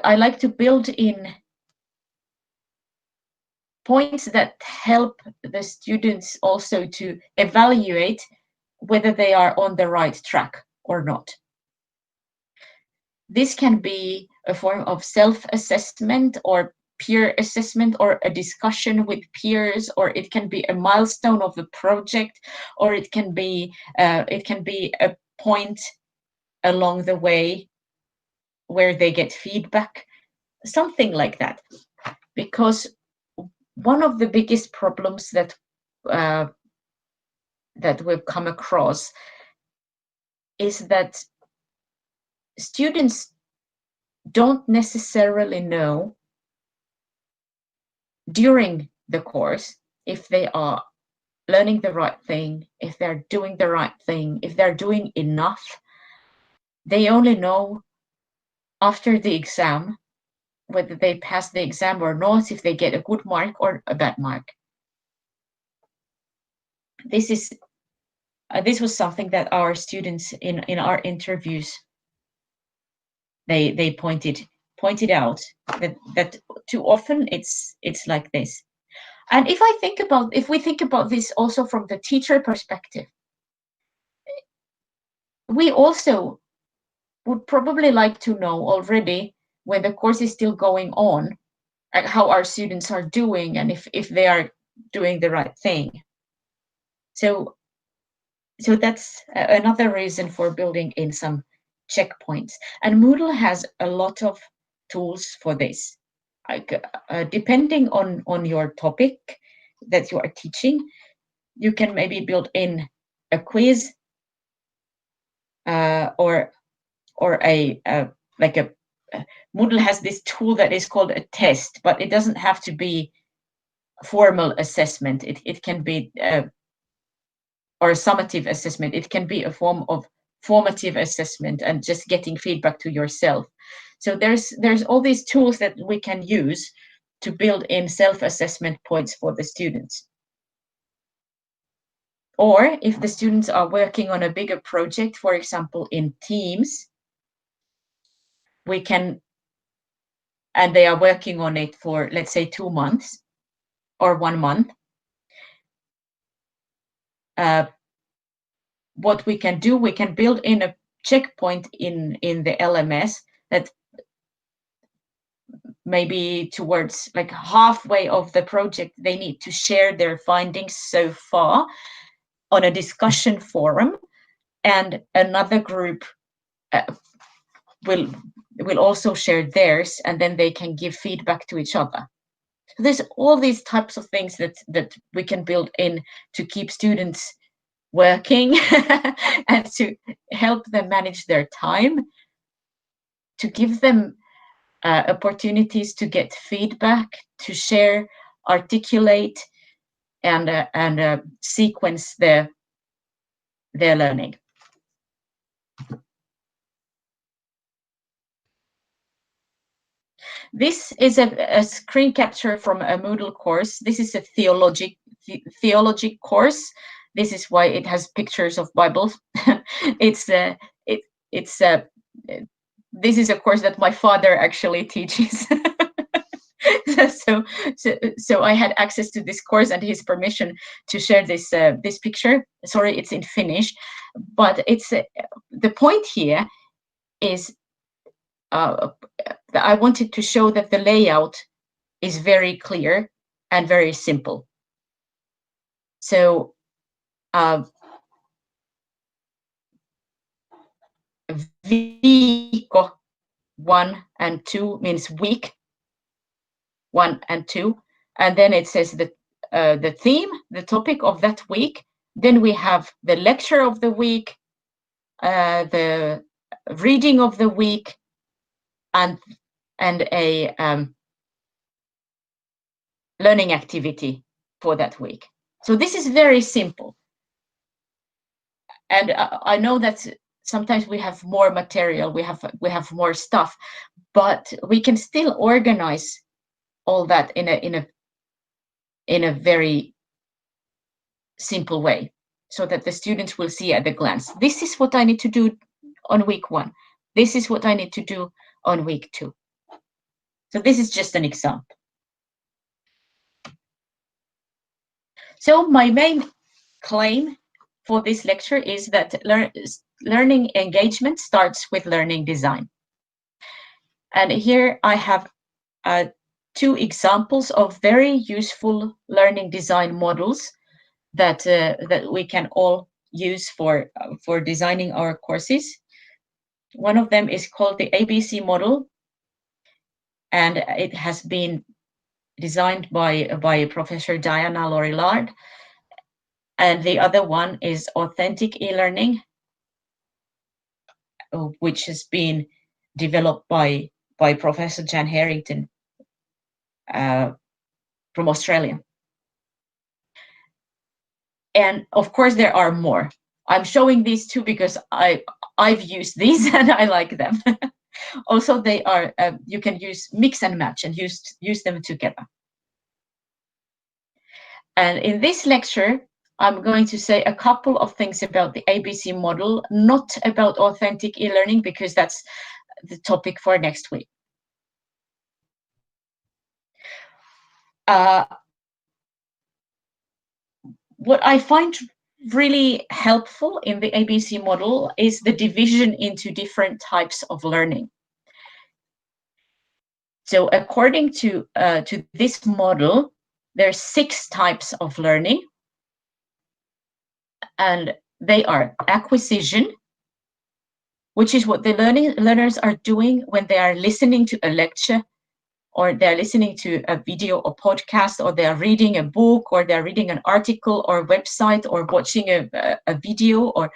I like to build in points that help the students also to evaluate whether they are on the right track or not. This can be a form of self-assessment or peer assessment or a discussion with peers, or it can be a milestone of the project, or it can be a point along the way where they get feedback, something like that. Because one of the biggest problems that we've come across is that students don't necessarily know during the course if they are learning the right thing, if they're doing the right thing, if they're doing enough. They only know after the exam whether they pass the exam or not, if they get a good mark or a bad mark. This was something that our students in our interviews they pointed out, that too often it's like this. And if we think about this also from the teacher perspective, we also would probably like to know already when the course is still going on, how our students are doing and if they are doing the right thing. So that's another reason for building in some checkpoints. And Moodle has a lot of tools for this. Like, depending on your topic that you are teaching, you can maybe build in a quiz or a like a Moodle has this tool that is called a test, but it doesn't have to be formal assessment. It can be or a summative assessment. It can be a form of formative assessment and just getting feedback to yourself. So there's all these tools that we can use to build in self-assessment points for the students. Or if the students are working on a bigger project, for example, in teams, we can, and they are working on it for, let's say, 2 months or 1 month, what we can do, we can build in a checkpoint in the LMS that maybe towards like halfway of the project, they need to share their findings so far on a discussion forum, and another group will also share theirs, and then they can give feedback to each other. So there's all these types of things that we can build in to keep students working and to help them manage their time, to give them opportunities to get feedback, to share, articulate, and sequence their learning. This is a screen capture from a Moodle course. This is a theology course. This is why it has pictures of Bibles. It's this is a course that my father actually teaches. So I had access to this course and his permission to share this picture. Sorry, it's in Finnish, but it's the point here is I wanted to show that the layout is very clear and very simple. So viikko 1 and 2 means week 1 and 2, and then it says the theme, the topic of that week. Then we have the lecture of the week, the reading of the week, and a learning activity for that week. So this is very simple. And I know that sometimes we have more material, we have more stuff, but we can still organize all that in a very simple way, so that the students will see at a glance, this is what I need to do on week 1. This is what I need to do on week 2. So this is just an example. So my main claim for this lecture is that learning engagement starts with learning design. And here I have 2 examples of very useful learning design models that we can all use for designing our courses. One of them is called the ABC model, and it has been designed by Professor Diana Lorillard. And the other one is authentic e-learning, which has been developed by Professor Jan Harrington from Australia. And of course, there are more. I'm showing these 2 because I've used these and I like them. Also, they are you can use mix and match and use them together. And in this lecture, I'm going to say a couple of things about the ABC model, not about authentic e-learning, because that's the topic for next week. What I find really helpful in the ABC model is the division into different types of learning. So according to this model, there's 6 types of learning, and they are acquisition, which is what the learners are doing when they are listening to a lecture, or they're listening to a video or podcast, or they're reading a book, or they're reading an article or website, or watching a video, or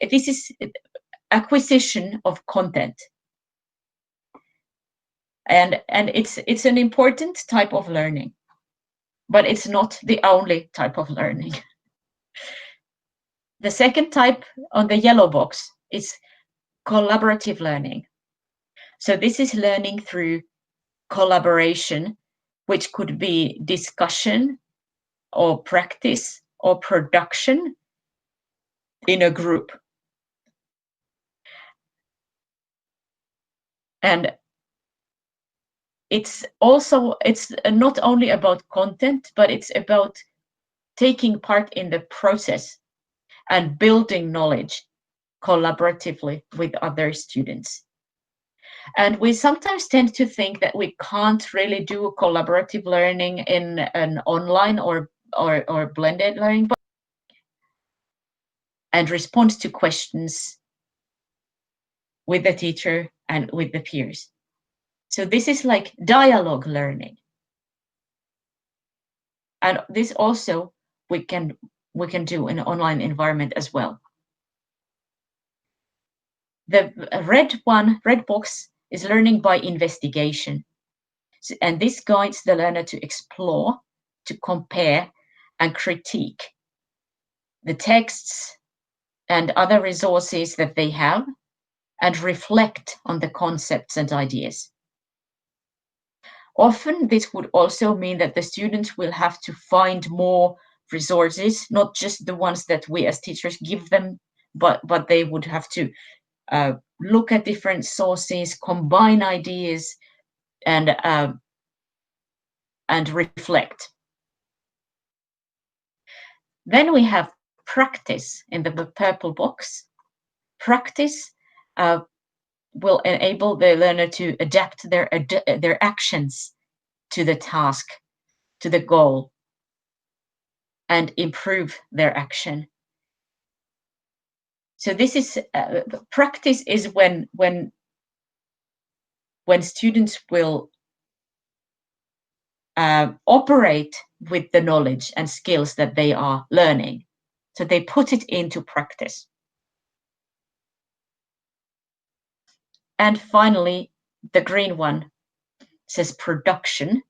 this is acquisition of content. And it's an important type of learning, but it's not the only type of learning. The second type on the yellow box is collaborative learning. So this is learning through collaboration, which could be discussion or practice or production in a group. And it's not only about content, but it's about taking part in the process and building knowledge collaboratively with other students. And we sometimes tend to think that we can't really do collaborative learning in an online or blended learning, and respond to questions with the teacher and with the peers. So this is like dialogue learning. And this also we can do in an online environment as well. The red box is learning by investigation. And this guides the learner to explore, to compare, and critique the texts and other resources that they have and reflect on the concepts and ideas. Often this would also mean that the students will have to find more resources, not just the ones that we as teachers give them, but they would have to look at different sources, combine ideas, and reflect. Then we have practice in the purple box. Practice will enable the learner to adapt their actions to the task, to the goal, and improve their action. So this is practice is when students will operate with the knowledge and skills that they are learning. So they put it into practice. And finally, the green one says production.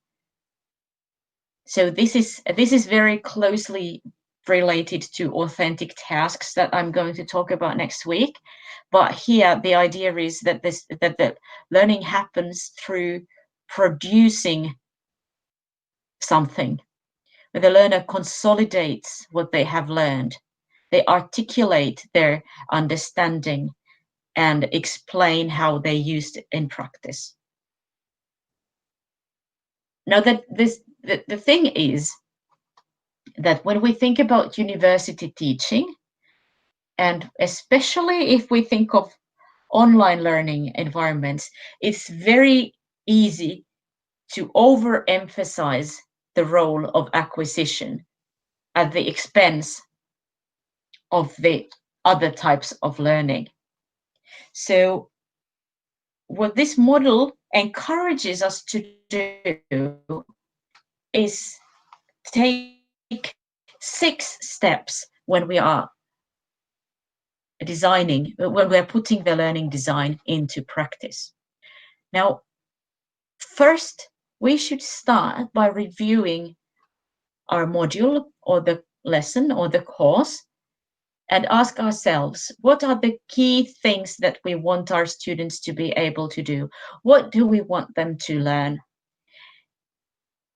So this is very closely related to authentic tasks that I'm going to talk about next week. But here the idea is that the learning happens through producing something, where the learner consolidates what they have learned. They articulate their understanding and explain how they used it in practice. Now the thing is that when we think about university teaching, and especially if we think of online learning environments, it's very easy to overemphasize the role of acquisition at the expense of the other types of learning. So what this model encourages us to do is take 6 steps when we are when we're putting the learning design into practice. Now, first, we should start by reviewing our module or the lesson or the course and ask ourselves, what are the key things that we want our students to be able to do? What do we want them to learn?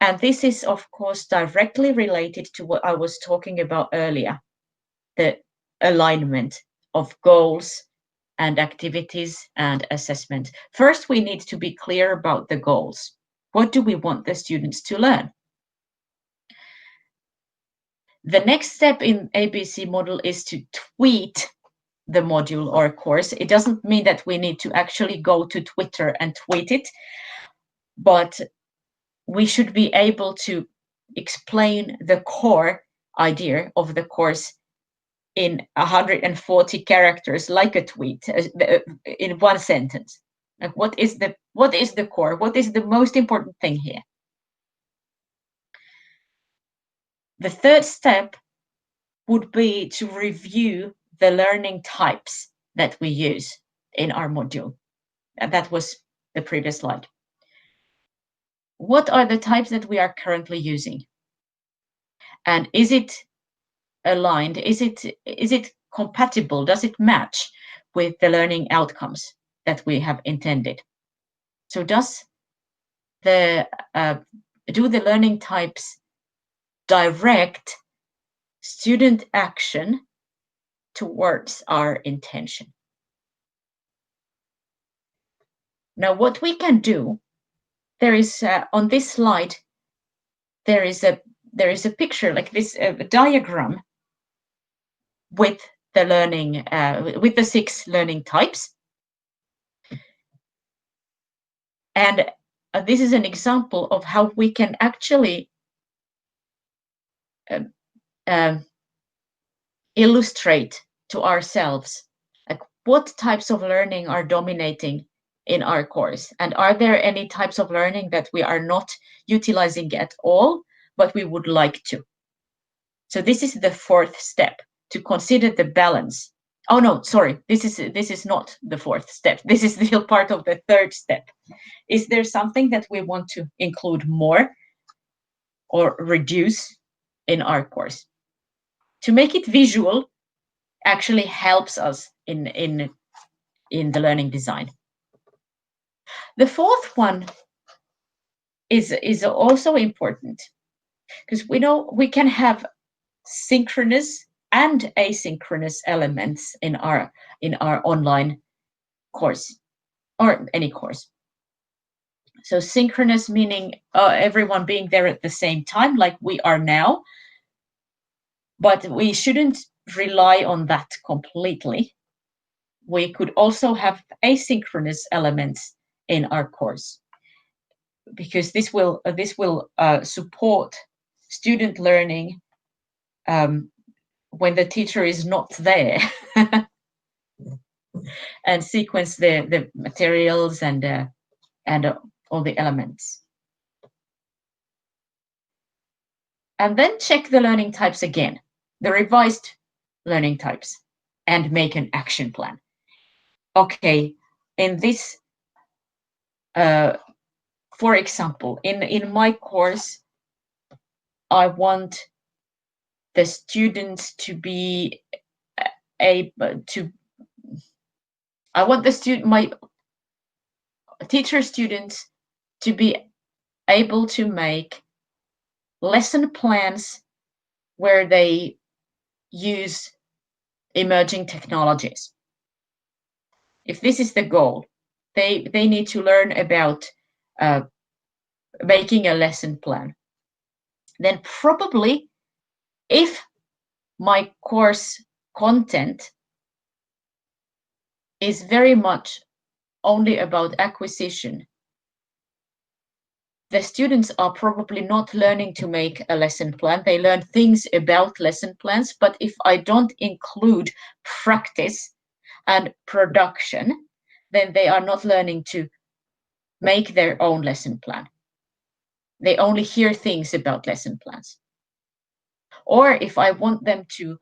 And this is, of course, directly related to what I was talking about earlier, the alignment of goals and activities and assessment. First, we need to be clear about the goals. What do we want the students to learn? The next step in ABC model is to tweet the module or course. It doesn't mean that we need to actually go to Twitter and tweet it, but we should be able to explain the core idea of the course in 140 characters, like a tweet, in one sentence. Like what is the core? What is the most important thing here? The third step would be to review the learning types that we use in our module. And that was the previous slide. What are the types that we are currently using? And is it aligned? Is it compatible? Does it match with the learning outcomes that we have intended? So do the learning types direct student action towards our intention? Now, what we can do, there is on this slide, there is a picture like this, a diagram with the learning, with the 6 learning types. And this is an example of how we can actually illustrate to ourselves like what types of learning are dominating in our course, and are there any types of learning that we are not utilizing at all, but we would like to. So this is the 4th step, to consider the balance. Oh no, sorry, this is not the 4th step. This is still part of the 3rd step. Is there something that we want to include more or reduce in our course. To make it visual actually helps us in the learning design. The fourth one is also important, because we know we can have synchronous and asynchronous elements in our online course or any course. So synchronous meaning everyone being there at the same time, like we are now, but we shouldn't rely on that completely. We could also have asynchronous elements in our course, because this will support student learning when the teacher is not there, and sequence the materials and all the elements. And then check the learning types again, the revised learning types, and make an action plan. Okay, in this, for example, in my course, I want the students to be able to, I want my teacher students to be able to make lesson plans where they use emerging technologies. If this is the goal, they need to learn about making a lesson plan. Then probably, if my course content is very much only about acquisition, the students are probably not learning to make a lesson plan. They learn things about lesson plans, but if I don't include practice and production, then they are not learning to make their own lesson plan. They only hear things about lesson plans. Or if I want them to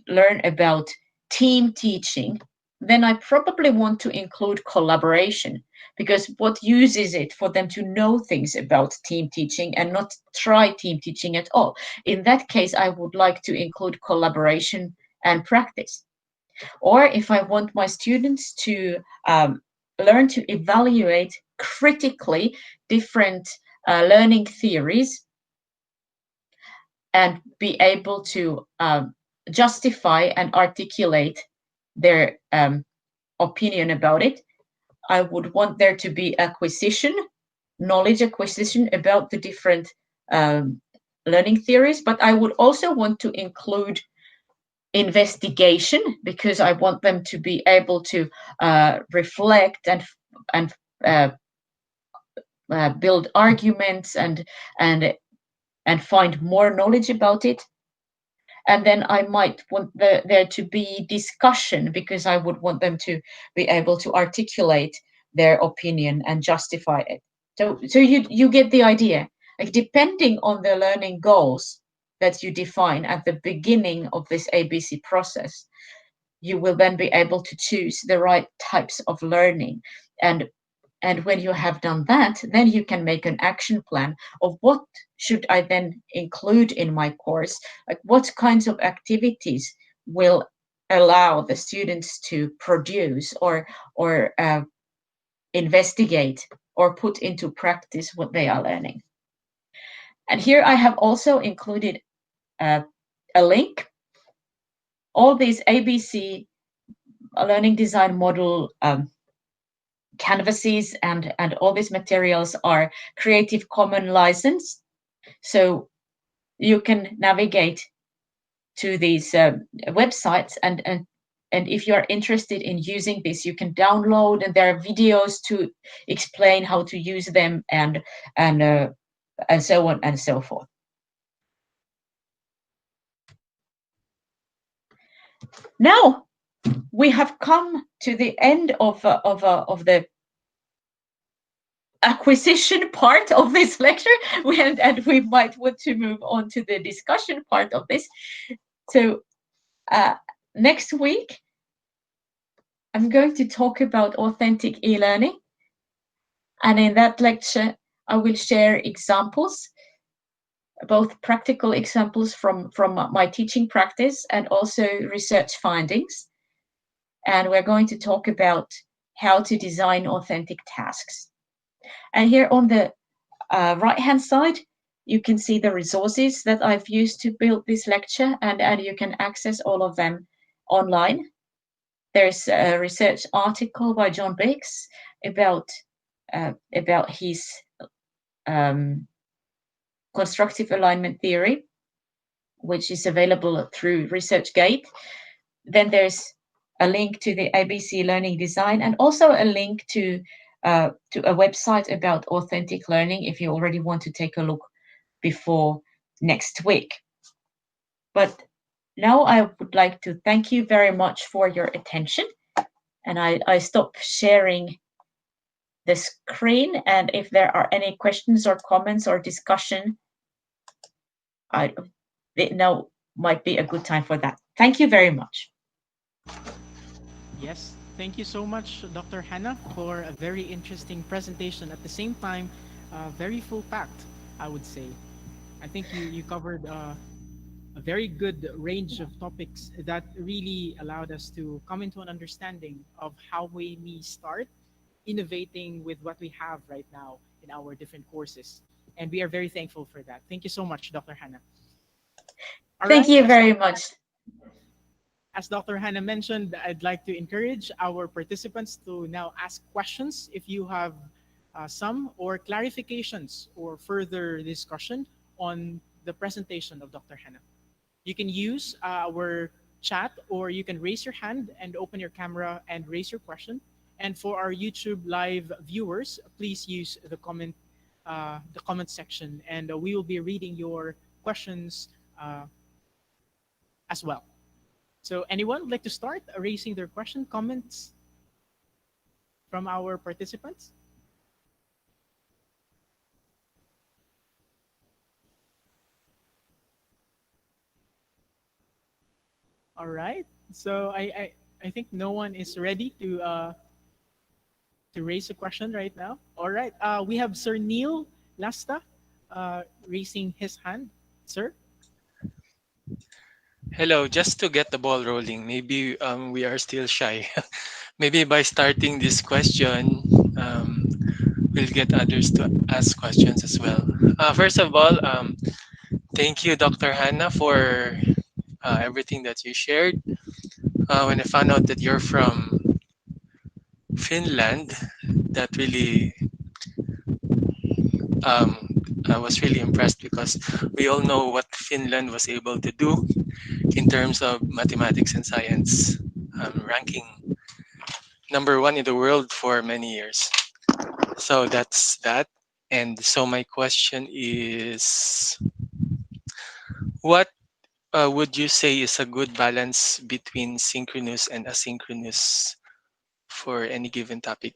learn about team teaching, then I probably want to include collaboration, because what use is it for them to know things about team teaching and not try team teaching at all? In that case, I would like to include collaboration and practice. Or if I want my students to learn to evaluate critically different learning theories and be able to justify and articulate their opinion about it, I would want there to be knowledge acquisition about the different learning theories, but I would also want to include investigation, because I want them to be able to reflect and build arguments and find more knowledge about it. And then I might want there to be discussion, because I would want them to be able to articulate their opinion and justify it. So you get the idea. Like, depending on the learning goals that you define at the beginning of this ABC process, you will then be able to choose the right types of learning. And when you have done that, then you can make an action plan of what should I then include in my course, like what kinds of activities will allow the students to produce or investigate or put into practice what they are learning. And here I have also included a link. All these ABC learning design model canvases and all these materials are Creative Commons licensed, so you can navigate to these websites, and if you are interested in using this, you can download, and there are videos to explain how to use them and so on and so forth. Now we have come to the end of the acquisition part of this lecture, and we might want to move on to the discussion part of this. So next week, I'm going to talk about authentic e-learning, and in that lecture, I will share examples both practical examples from my teaching practice and also research findings. And we're going to talk about how to design authentic tasks. And here on the right-hand side, you can see the resources that I've used to build this lecture, and you can access all of them online. There's a research article by John Biggs about his constructive alignment theory, which is available through ResearchGate. Then there's a link to the ABC Learning Design, and also a link to a website about authentic learning if you already want to take a look before next week. But now I would like to thank you very much for your attention, and I stop sharing the screen, and if there are any questions or comments or discussion, now might be a good time for that. Thank you very much. Yes, thank you so much, Dr. Hanna, for a very interesting presentation. At the same time, very full packed, I would say. I think you covered a very good range of topics that really allowed us to come into an understanding of how we start innovating with what we have right now in our different courses. And we are very thankful for that. Thank you so much, Dr. Hanna. All Thank right, you very much. as Dr. Hanna mentioned, I'd like to encourage our participants to now ask questions if you have some or clarifications or further discussion on the presentation of Dr. Hanna. You can use our chat, or you can raise your hand and open your camera and raise your question. And for our YouTube live viewers, please use the comment section, and we will be reading your questions as well. So anyone would like to start raising their question, comments from our participants? All right. So I think no one is ready to raise a question right now. All right. We have Sir Neil Lasta raising his hand. Sir? Hello, just to get the ball rolling, maybe we are still shy. Maybe by starting this question, um, we'll get others to ask questions as well. First of all, thank you, Dr. Hanna, for everything that you shared. When I found out that you're from Finland, that really, um, I was really impressed because we all know what Finland was able to do in terms of mathematics and science, ranking number one in the world for many years. So that's that. And so my question is, what would you say is a good balance between synchronous and asynchronous for any given topic?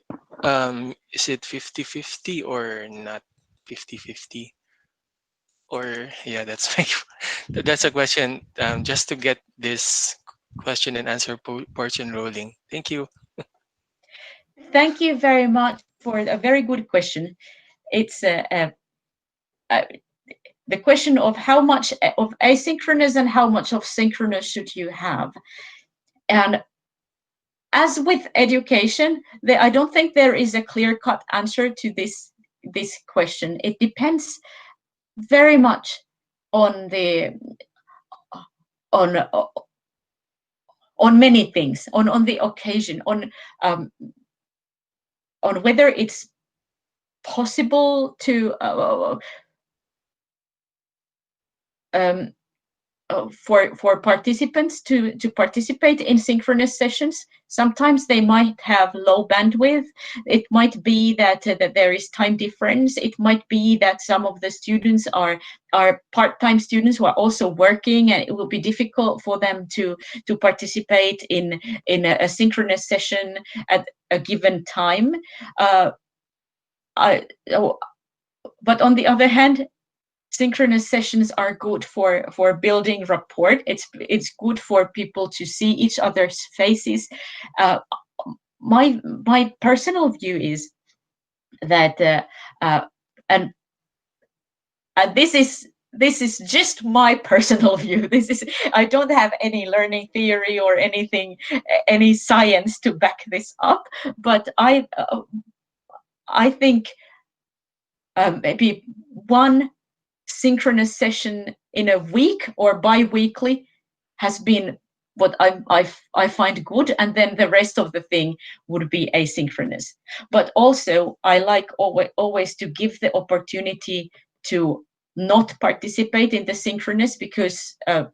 Is it 50-50 or not 50-50? Or yeah, that's my that's a question, just to get this question and answer portion rolling. Thank you. Thank you very much for a very good question. It's a the question of how much of asynchronous and how much of synchronous should you have. And as with education, I don't think there is a clear-cut answer to this question. It depends very much on the on on many things, on the occasion, on whether it's possible to for participants to participate in synchronous sessions. Sometimes they might have low bandwidth. It might be that there is time difference. It might be that some of the students are part-time students who are also working, and it will be difficult for them to participate in a synchronous session at a given time. But on the other hand, synchronous sessions are good for building rapport. It's good for people to see each other's faces. My personal view is that and this is this is just my personal view. I don't have any learning theory or anything, any science to back this up, but I think maybe one synchronous session in a week or bi-weekly has been what I find good, and then the rest of the thing would be asynchronous. But also I like always to give the opportunity to not participate in the synchronous because of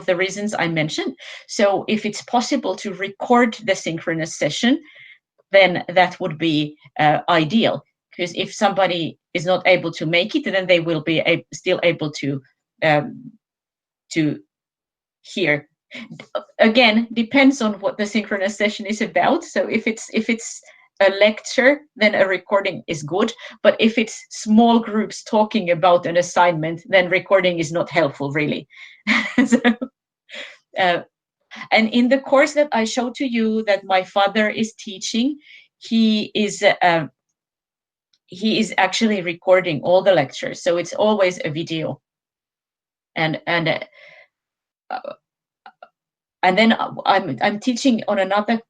the reasons I mentioned. So if it's possible to record the synchronous session, then that would be ideal. Because if somebody is not able to make it, then they will be still able to hear. Again, depends on what the synchronous session is about. So if it's a lecture, then a recording is good. But if it's small groups talking about an assignment, then recording is not helpful, really. So, and in the course that I showed to you that my father is teaching, he is actually recording all the lectures, so it's always a video. And then I'm teaching on another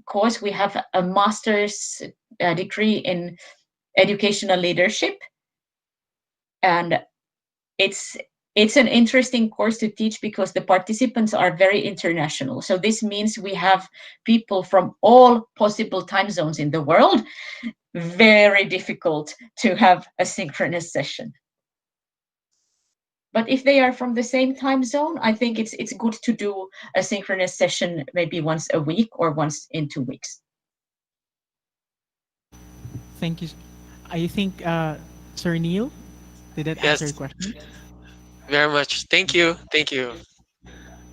course. We have a master's degree in educational leadership, and it's an interesting course to teach because the participants are very international. So this means we have people from all possible time zones in the world. Very difficult to have a synchronous session. But if they are from the same time zone, I think it's good to do a synchronous session maybe once a week or once in 2 weeks. Thank you. I think, Sir Neil, did that answer your Yes, question? very much. Thank you. Thank you.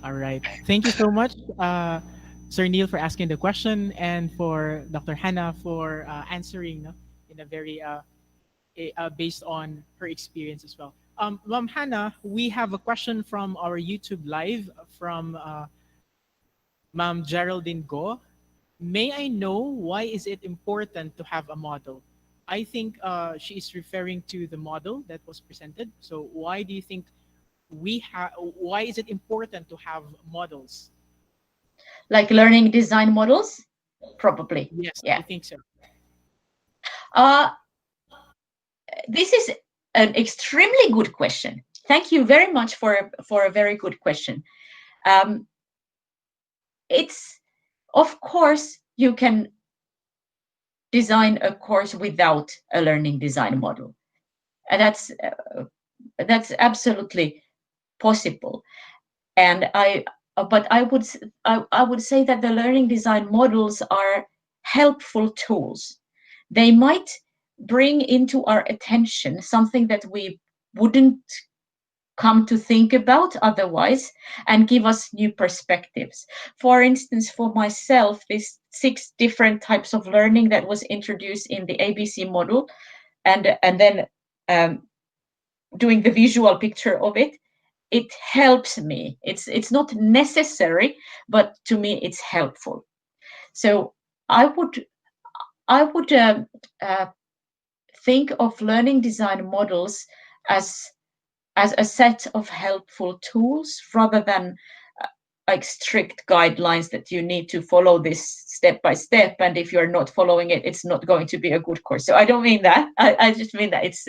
All right. Thank you so much, Sir Neil, for asking the question, and for Dr. Hanna for answering, no, in a very based on her experience as well. Ma'am Hannah, we have a question from our YouTube live from Ma'am Geraldine Go. May I know why is it important to have a model? I think she is referring to the model that was presented. So why do you think why is it important to have models? Like learning design models, probably. Yes, I Yeah. think so. Uh, this is an extremely good question. Thank you very much for a very good question. It's, of course, you can design a course without a learning design model, and that's absolutely possible. And but I would say that the learning design models are helpful tools. They might bring into our attention something that we wouldn't come to think about otherwise, and give us new perspectives. For instance, for myself, these 6 different types of learning that was introduced in the ABC model, and then doing the visual picture of it, it helps me. It's not necessary, but to me it's helpful. So I would think of learning design models as a set of helpful tools rather than like strict guidelines that you need to follow this step by step, and if you're not following it, it's not going to be a good course. So I don't mean that. I just mean that it's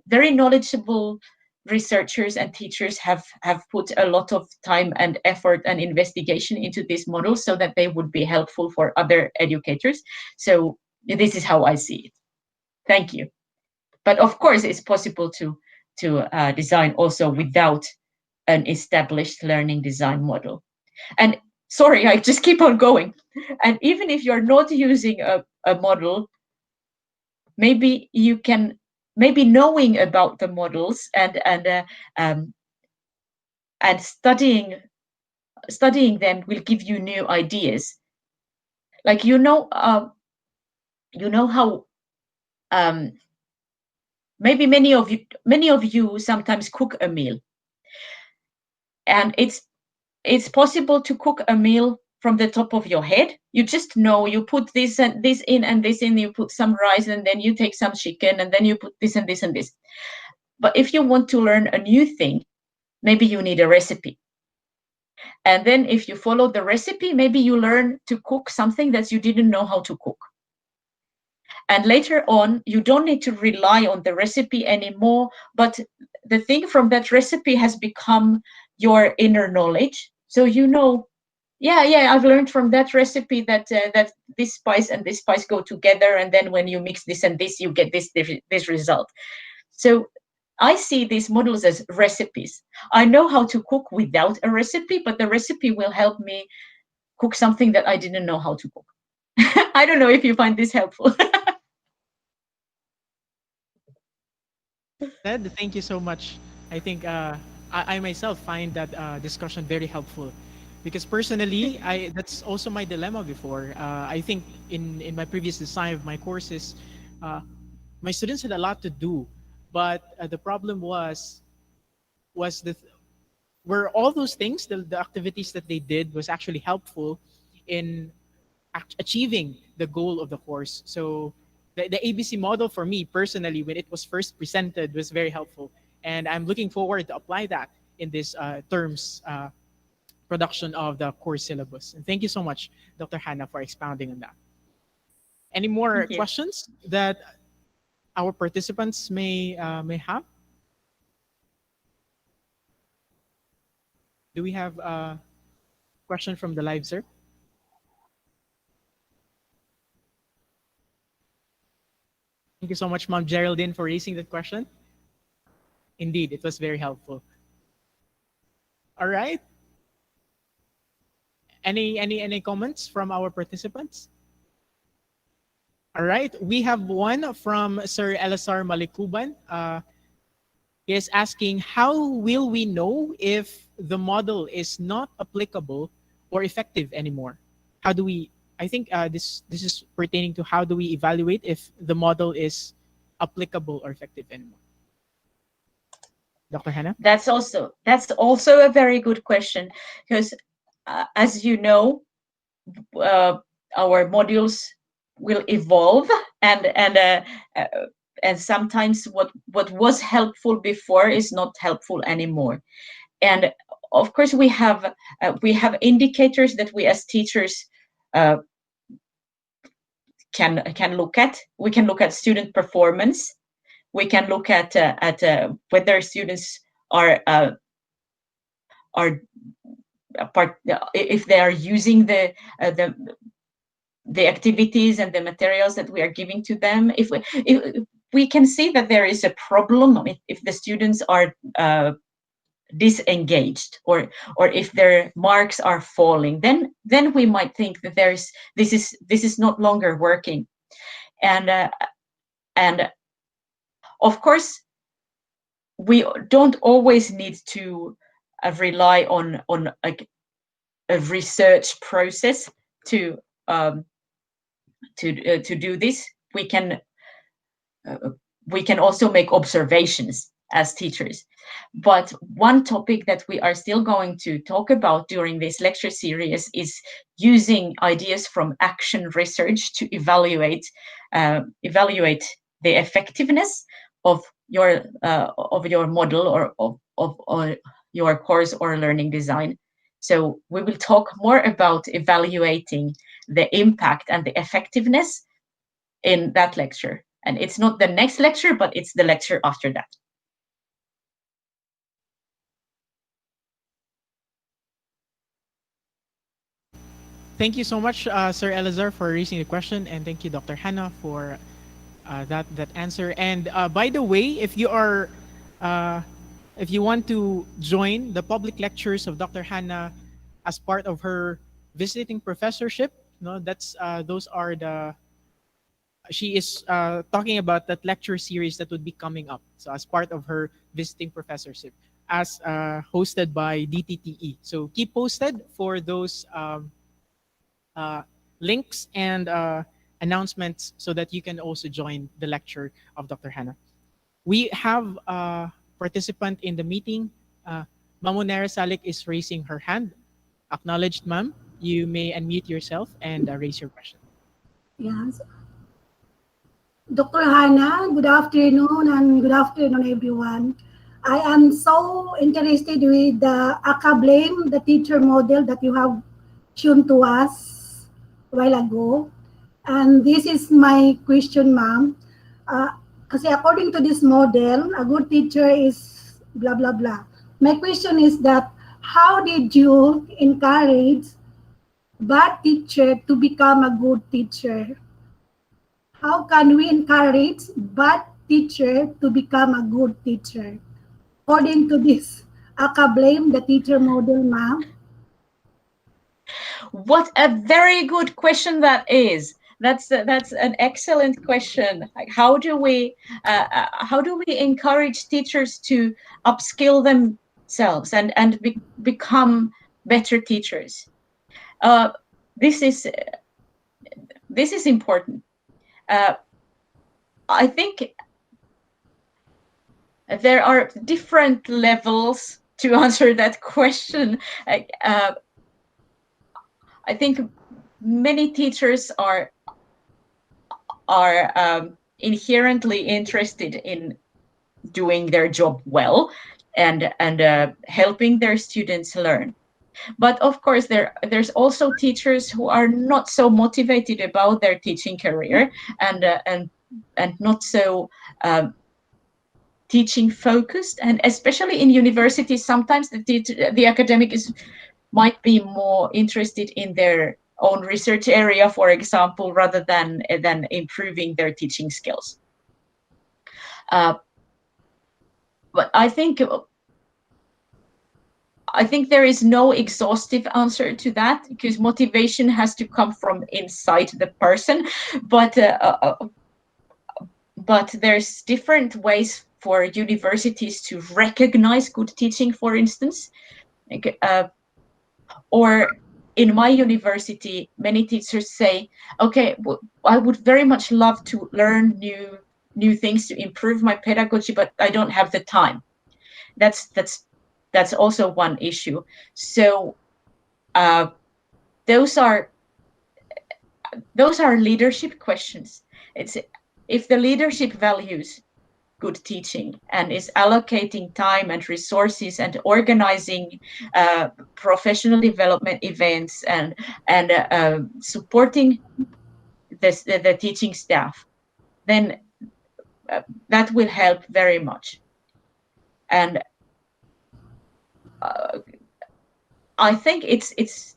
very knowledgeable researchers and teachers have put a lot of time and effort and investigation into these models so that they would be helpful for other educators. So this is how I see it. Thank you. But of course, it's possible to design also without an established learning design model. And sorry, I just keep on going. And even if you're not using a model, maybe you can, maybe knowing about the models and studying them will give you new ideas. Like you know how maybe many of you sometimes cook a meal, and it's possible to cook a meal from the top of your head. You just know, you put this and this in and this in, you put some rice, and then you take some chicken, and then you put this and this and this. But if you want to learn a new thing, maybe you need a recipe. And then if you follow the recipe, maybe you learn to cook something that you didn't know how to cook. And later on, you don't need to rely on the recipe anymore, but the thing from that recipe has become your inner knowledge. So you know, yeah, I've learned from that recipe that that this spice and this spice go together, and then when you mix this and this, you get this result. So I see these models as recipes. I know how to cook without a recipe, but the recipe will help me cook something that I didn't know how to cook. I don't know if you find this helpful. Said, thank you so much. I think I myself find that discussion very helpful because personally, that's also my dilemma before. I think in my previous design of my courses, uh, my students had a lot to do, but the problem was the were all those things, the activities that they did was actually helpful in achieving the goal of the course. So the ABC model for me personally, when it was first presented, was very helpful. And I'm looking forward to apply that in this terms production of the course syllabus. And thank you so much, Dr. Hanna, for expounding on that. Any more Thank you. questions that our participants may have? Do we have a question from the live, sir? Thank you so much, Mom Geraldine, for raising that question. Indeed, it was very helpful. All right. Any comments from our participants? All right. We have one from Sir Elasar Malikuban. He is asking, how will we know if the model is not applicable or effective anymore? How do we? I think this is pertaining to how do we evaluate if the model is applicable or effective anymore. Dr. Hanna? That's also a very good question, because as you know, uh, our modules will evolve, and uh, and sometimes what was helpful before is not helpful anymore. And of course, we have indicators that we as teachers uh, can look at. We can look at student performance. We can look at whether students are part, if they are using the activities and the materials that we are giving to them. If we can see that there is a problem, if the students are disengaged, or if their marks are falling, then we might think that this is not longer working. And of course, we don't always need to rely on like a research process to do this. We can also make observations as teachers. But one topic that we are still going to talk about during this lecture series is using ideas from action research to evaluate the effectiveness of your model, or your course or learning design. So we will talk more about evaluating the impact and the effectiveness in that lecture. And it's not the next lecture, but it's the lecture after that. Thank you so much, Sir Elazar, for raising the question, and thank you, Dr. Hanna, for that answer. And by the way, uh, if you want to join the public lectures of Dr. Hanna as part of her visiting professorship, no, that's those are the she is talking about that lecture series that would be coming up. So as part of her visiting professorship, as hosted by DTTE. So keep posted for those uh, links and announcements so that you can also join the lecture of Dr. Hanna. We have a participant in the meeting. Mamonera Salik is raising her hand. Acknowledged, ma'am. You may unmute yourself and raise your question. Yeah, Dr. Hanna, good afternoon and good afternoon, everyone. I am so interested with the blame the teacher model that you have shown to us a while ago. And this is my question, ma'am. Kasi according to this model, a good teacher is blah, blah, blah. My question is that how did you encourage bad teacher to become a good teacher? How can we encourage bad teacher to become a good teacher? According to this, blame the teacher model, ma'am. What a very good question that is. That's an excellent question. Like, how do we encourage teachers to upskill themselves and become better teachers? Uh, this is this is important. I think there are different levels to answer that question. I think many teachers are inherently interested in doing their job well and helping their students learn. But of course, there's also teachers who are not so motivated about their teaching career and not so teaching focused. And especially in universities, sometimes the academic might be more interested in their own research area, for example, rather than improving their teaching skills. But I think there is no exhaustive answer to that, because motivation has to come from inside the person. But there's different ways for universities to recognize good teaching, for instance. Or in my university, many teachers say, okay, I would very much love to learn new things to improve my pedagogy, but I don't have the time. That's also one issue. So those are leadership questions. It's if the leadership values good teaching and is allocating time and resources and organizing professional development events and supporting the teaching staff, then that will help very much. And I think it's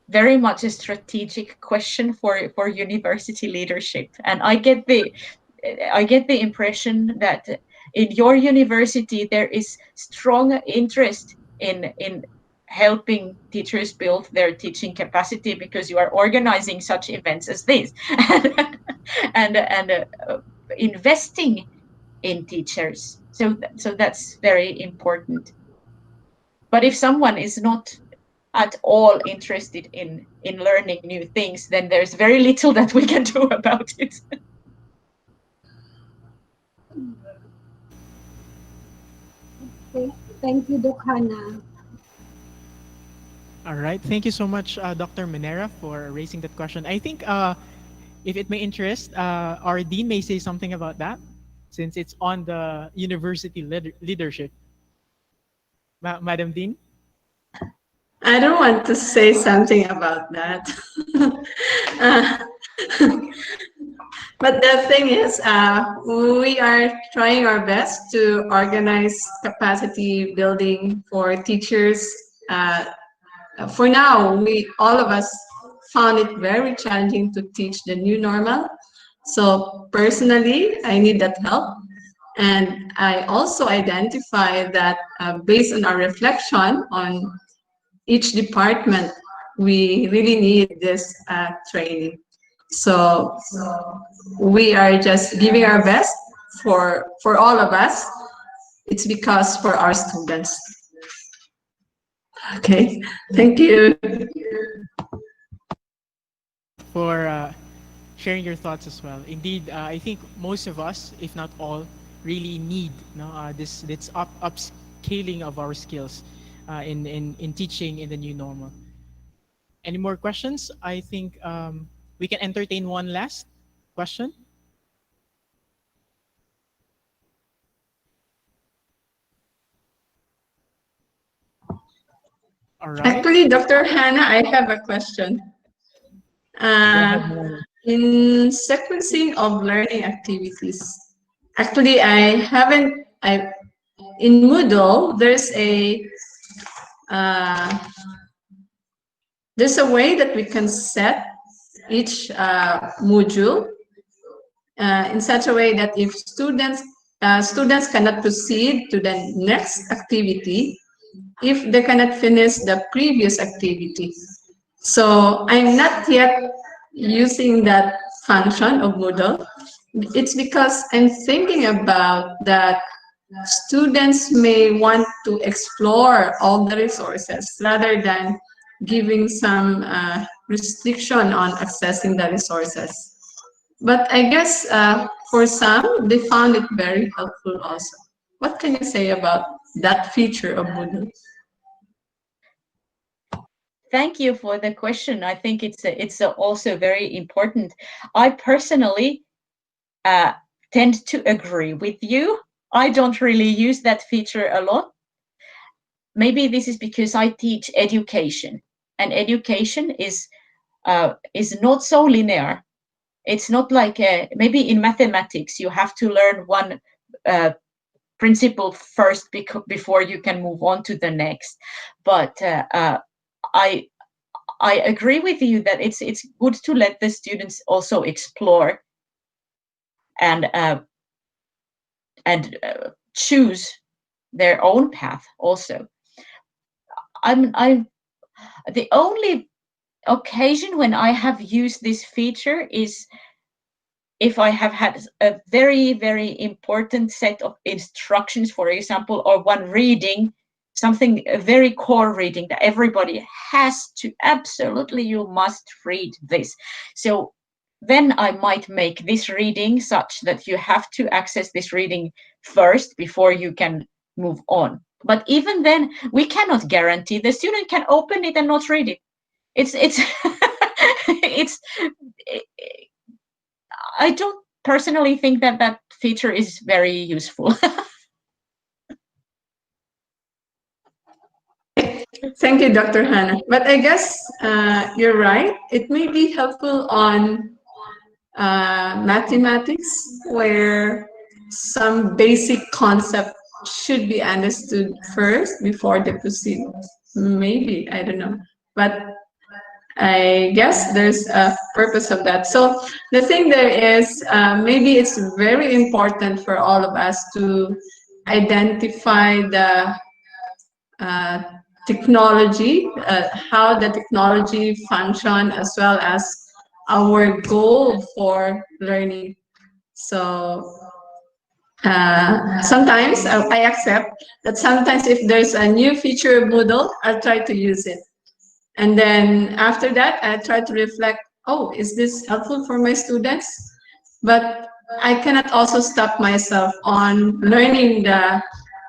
very much a strategic question for university leadership. And I get the impression that in your university there is strong interest in helping teachers build their teaching capacity, because you are organizing such events as this and investing in teachers. So that's very important. But if someone is not at all interested in learning new things, then there's very little that we can do about it. Okay. Thank you, Dr. Hanna. All right. Thank you so much, Dr. Minera, for raising that question. I think if it may interest, our dean may say something about that, since it's on the university leadership. Madam Dean? I don't want to say something about that. Uh, but the thing is, we are trying our best to organize capacity building for teachers. For now, all of us found it very challenging to teach the new normal. So personally, I need that help. And I also identify that based on our reflection on each department, we really need this training. So we are just giving our best for all of us. It's because for our students. Okay, thank you. For sharing your thoughts as well. Indeed, I think most of us, if not all, really need this upscaling of our skills in teaching in the new normal. Any more questions? I think we can entertain one last question. All right. Actually, Dr. Hanna, I have a question. Go ahead, Uh, Moana. in sequencing of learning activities, actually, in Moodle, uh, there's a way that we can set each module in such a way that if students cannot proceed to the next activity if they cannot finish the previous activity. So I'm not yet using that function of Moodle. It's because I'm thinking about that students may want to explore all the resources rather than giving some restriction on accessing the resources. But I guess for some, they found it very helpful also. What can you say about that feature of Moodle? Thank you for the question. I think it's also very important. I personally tend to agree with you. I don't really use that feature a lot. Maybe this is because I teach education, and education is not so linear. It's not like maybe in mathematics you have to learn one principle first before you can move on to the next. But I I agree with you that it's good to let the students also explore and choose their own path. Also, I'm the only occasion when I have used this feature is if I have had a very, very important set of instructions, for example, or one reading, something a very core reading that everybody has to absolutely, you must read this. So then I might make this reading such that you have to access this reading first before you can move on. But even then, we cannot guarantee the student can open it and not read it. It's it's I don't personally think that that feature is very useful. Thank you, Dr. Hanna. But I guess you're right. It may be helpful on mathematics, where some basic concept should be understood first before they proceed. Maybe, I don't know. But I guess there's a purpose of that. So the thing there is, maybe it's very important for all of us to identify the uh, technology, how the technology function, as well as our goal for learning. So sometimes I accept that sometimes if there's a new feature of Moodle, I'll try to use it. And then after that, I try to reflect, oh, is this helpful for my students? But I cannot also stop myself on learning the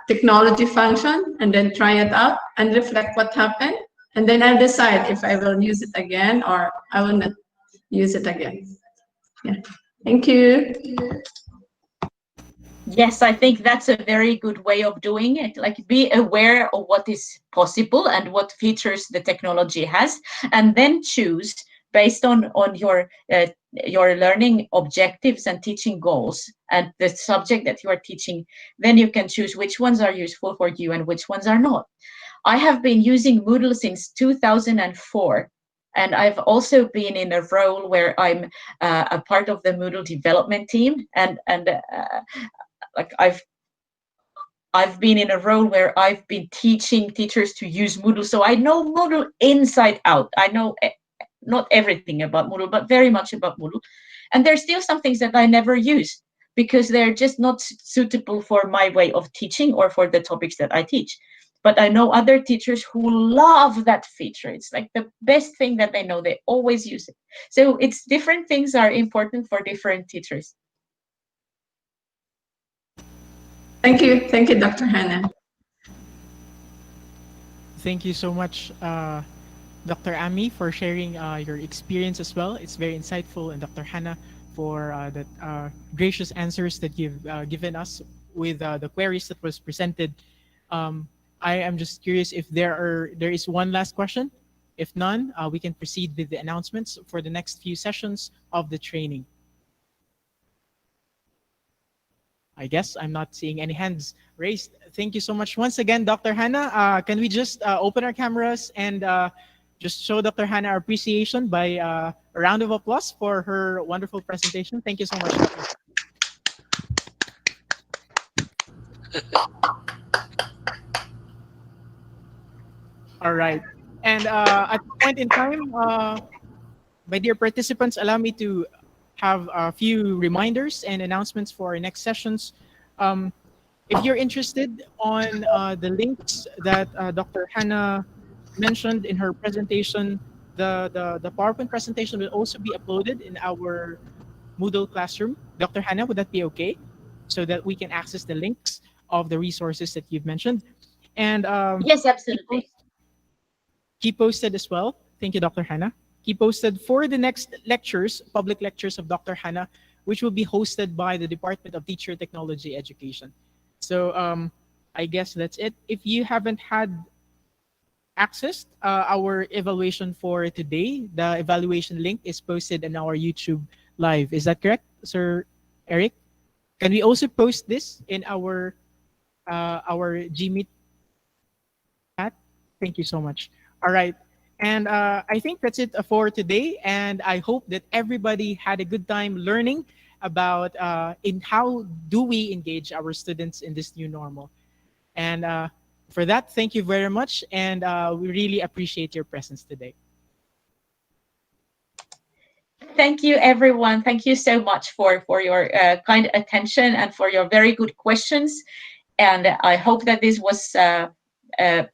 technology function and then try it out and reflect what happened. And then I'll decide if I will use it again or I will not use it again. Yeah. Thank you. Yes, I think that's a very good way of doing it. Like, be aware of what is possible and what features the technology has, and then choose based on your learning objectives and teaching goals and the subject that you are teaching. Then you can choose which ones are useful for you and which ones are not. I have been using Moodle since 2004. And I've also been in a role where I'm a part of the Moodle development team, and like I've been in a role where I've been teaching teachers to use Moodle, so I know Moodle inside out. I know not everything about Moodle, but very much about Moodle. And there's still some things that I never use because they're just not suitable for my way of teaching or for the topics that I teach. But I know other teachers who love that feature. It's like the best thing that they know. They always use it. So it's different things are important for different teachers. Thank you, Dr. Hanna. Thank you so much, Dr. Ami, for sharing your experience as well. It's very insightful, and Dr. Hanna for the gracious answers that you've given us with the queries that was presented. Um, I am just curious if there is one last question. If none, we can proceed with the announcements for the next few sessions of the training. I guess I'm not seeing any hands raised. Thank you so much once again, Dr. Hanna. Can we just open our cameras and just show Dr. Hanna our appreciation by a round of applause for her wonderful presentation? Thank you so much, Dr. All right. And at this point in time, my dear participants, allow me to have a few reminders and announcements for our next sessions. Um, if you're interested on the links that Dr. Hanna mentioned in her presentation, the PowerPoint presentation will also be uploaded in our Moodle classroom. Dr. Hanna, would that be okay? So that we can access the links of the resources that you've mentioned. And Yes, absolutely. keep posted as well. Thank you, Dr. Hanna. Keep posted for the next lectures, public lectures of Dr. Hanna, which will be hosted by the Department of Teacher Technology Education. So I guess that's it. If you haven't had access our evaluation for today, the evaluation link is posted in our YouTube live. Is that correct, Sir Eric? Can we also post this in our Gmeet chat? Thank you so much. All right. And I think that's it for today. And I hope that everybody had a good time learning about in how do we engage our students in this new normal. And for that, thank you very much. And we really appreciate your presence today. Thank you, everyone. Thank you so much for your kind attention and for your very good questions. And I hope that this was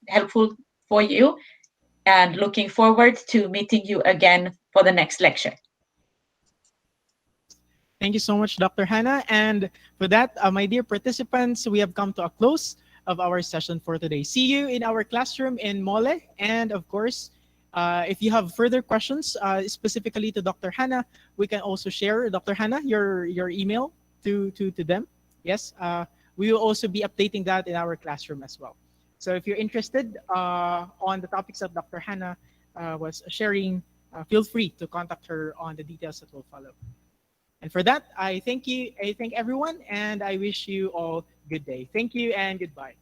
helpful for you. And looking forward to meeting you again for the next lecture. Thank you so much, Dr. Hanna. And for that, my dear participants, we have come to a close of our session for today. See you in our classroom in Mole. And of course, if you have further questions, specifically to Dr. Hanna, we can also share, Dr. Hanna, your email to them. Yes, we will also be updating that in our classroom as well. So if you're interested on the topics that Dr. Hanna was sharing, feel free to contact her on the details that will follow. And for that, I thank you. I thank everyone, and I wish you all good day. Thank you and goodbye.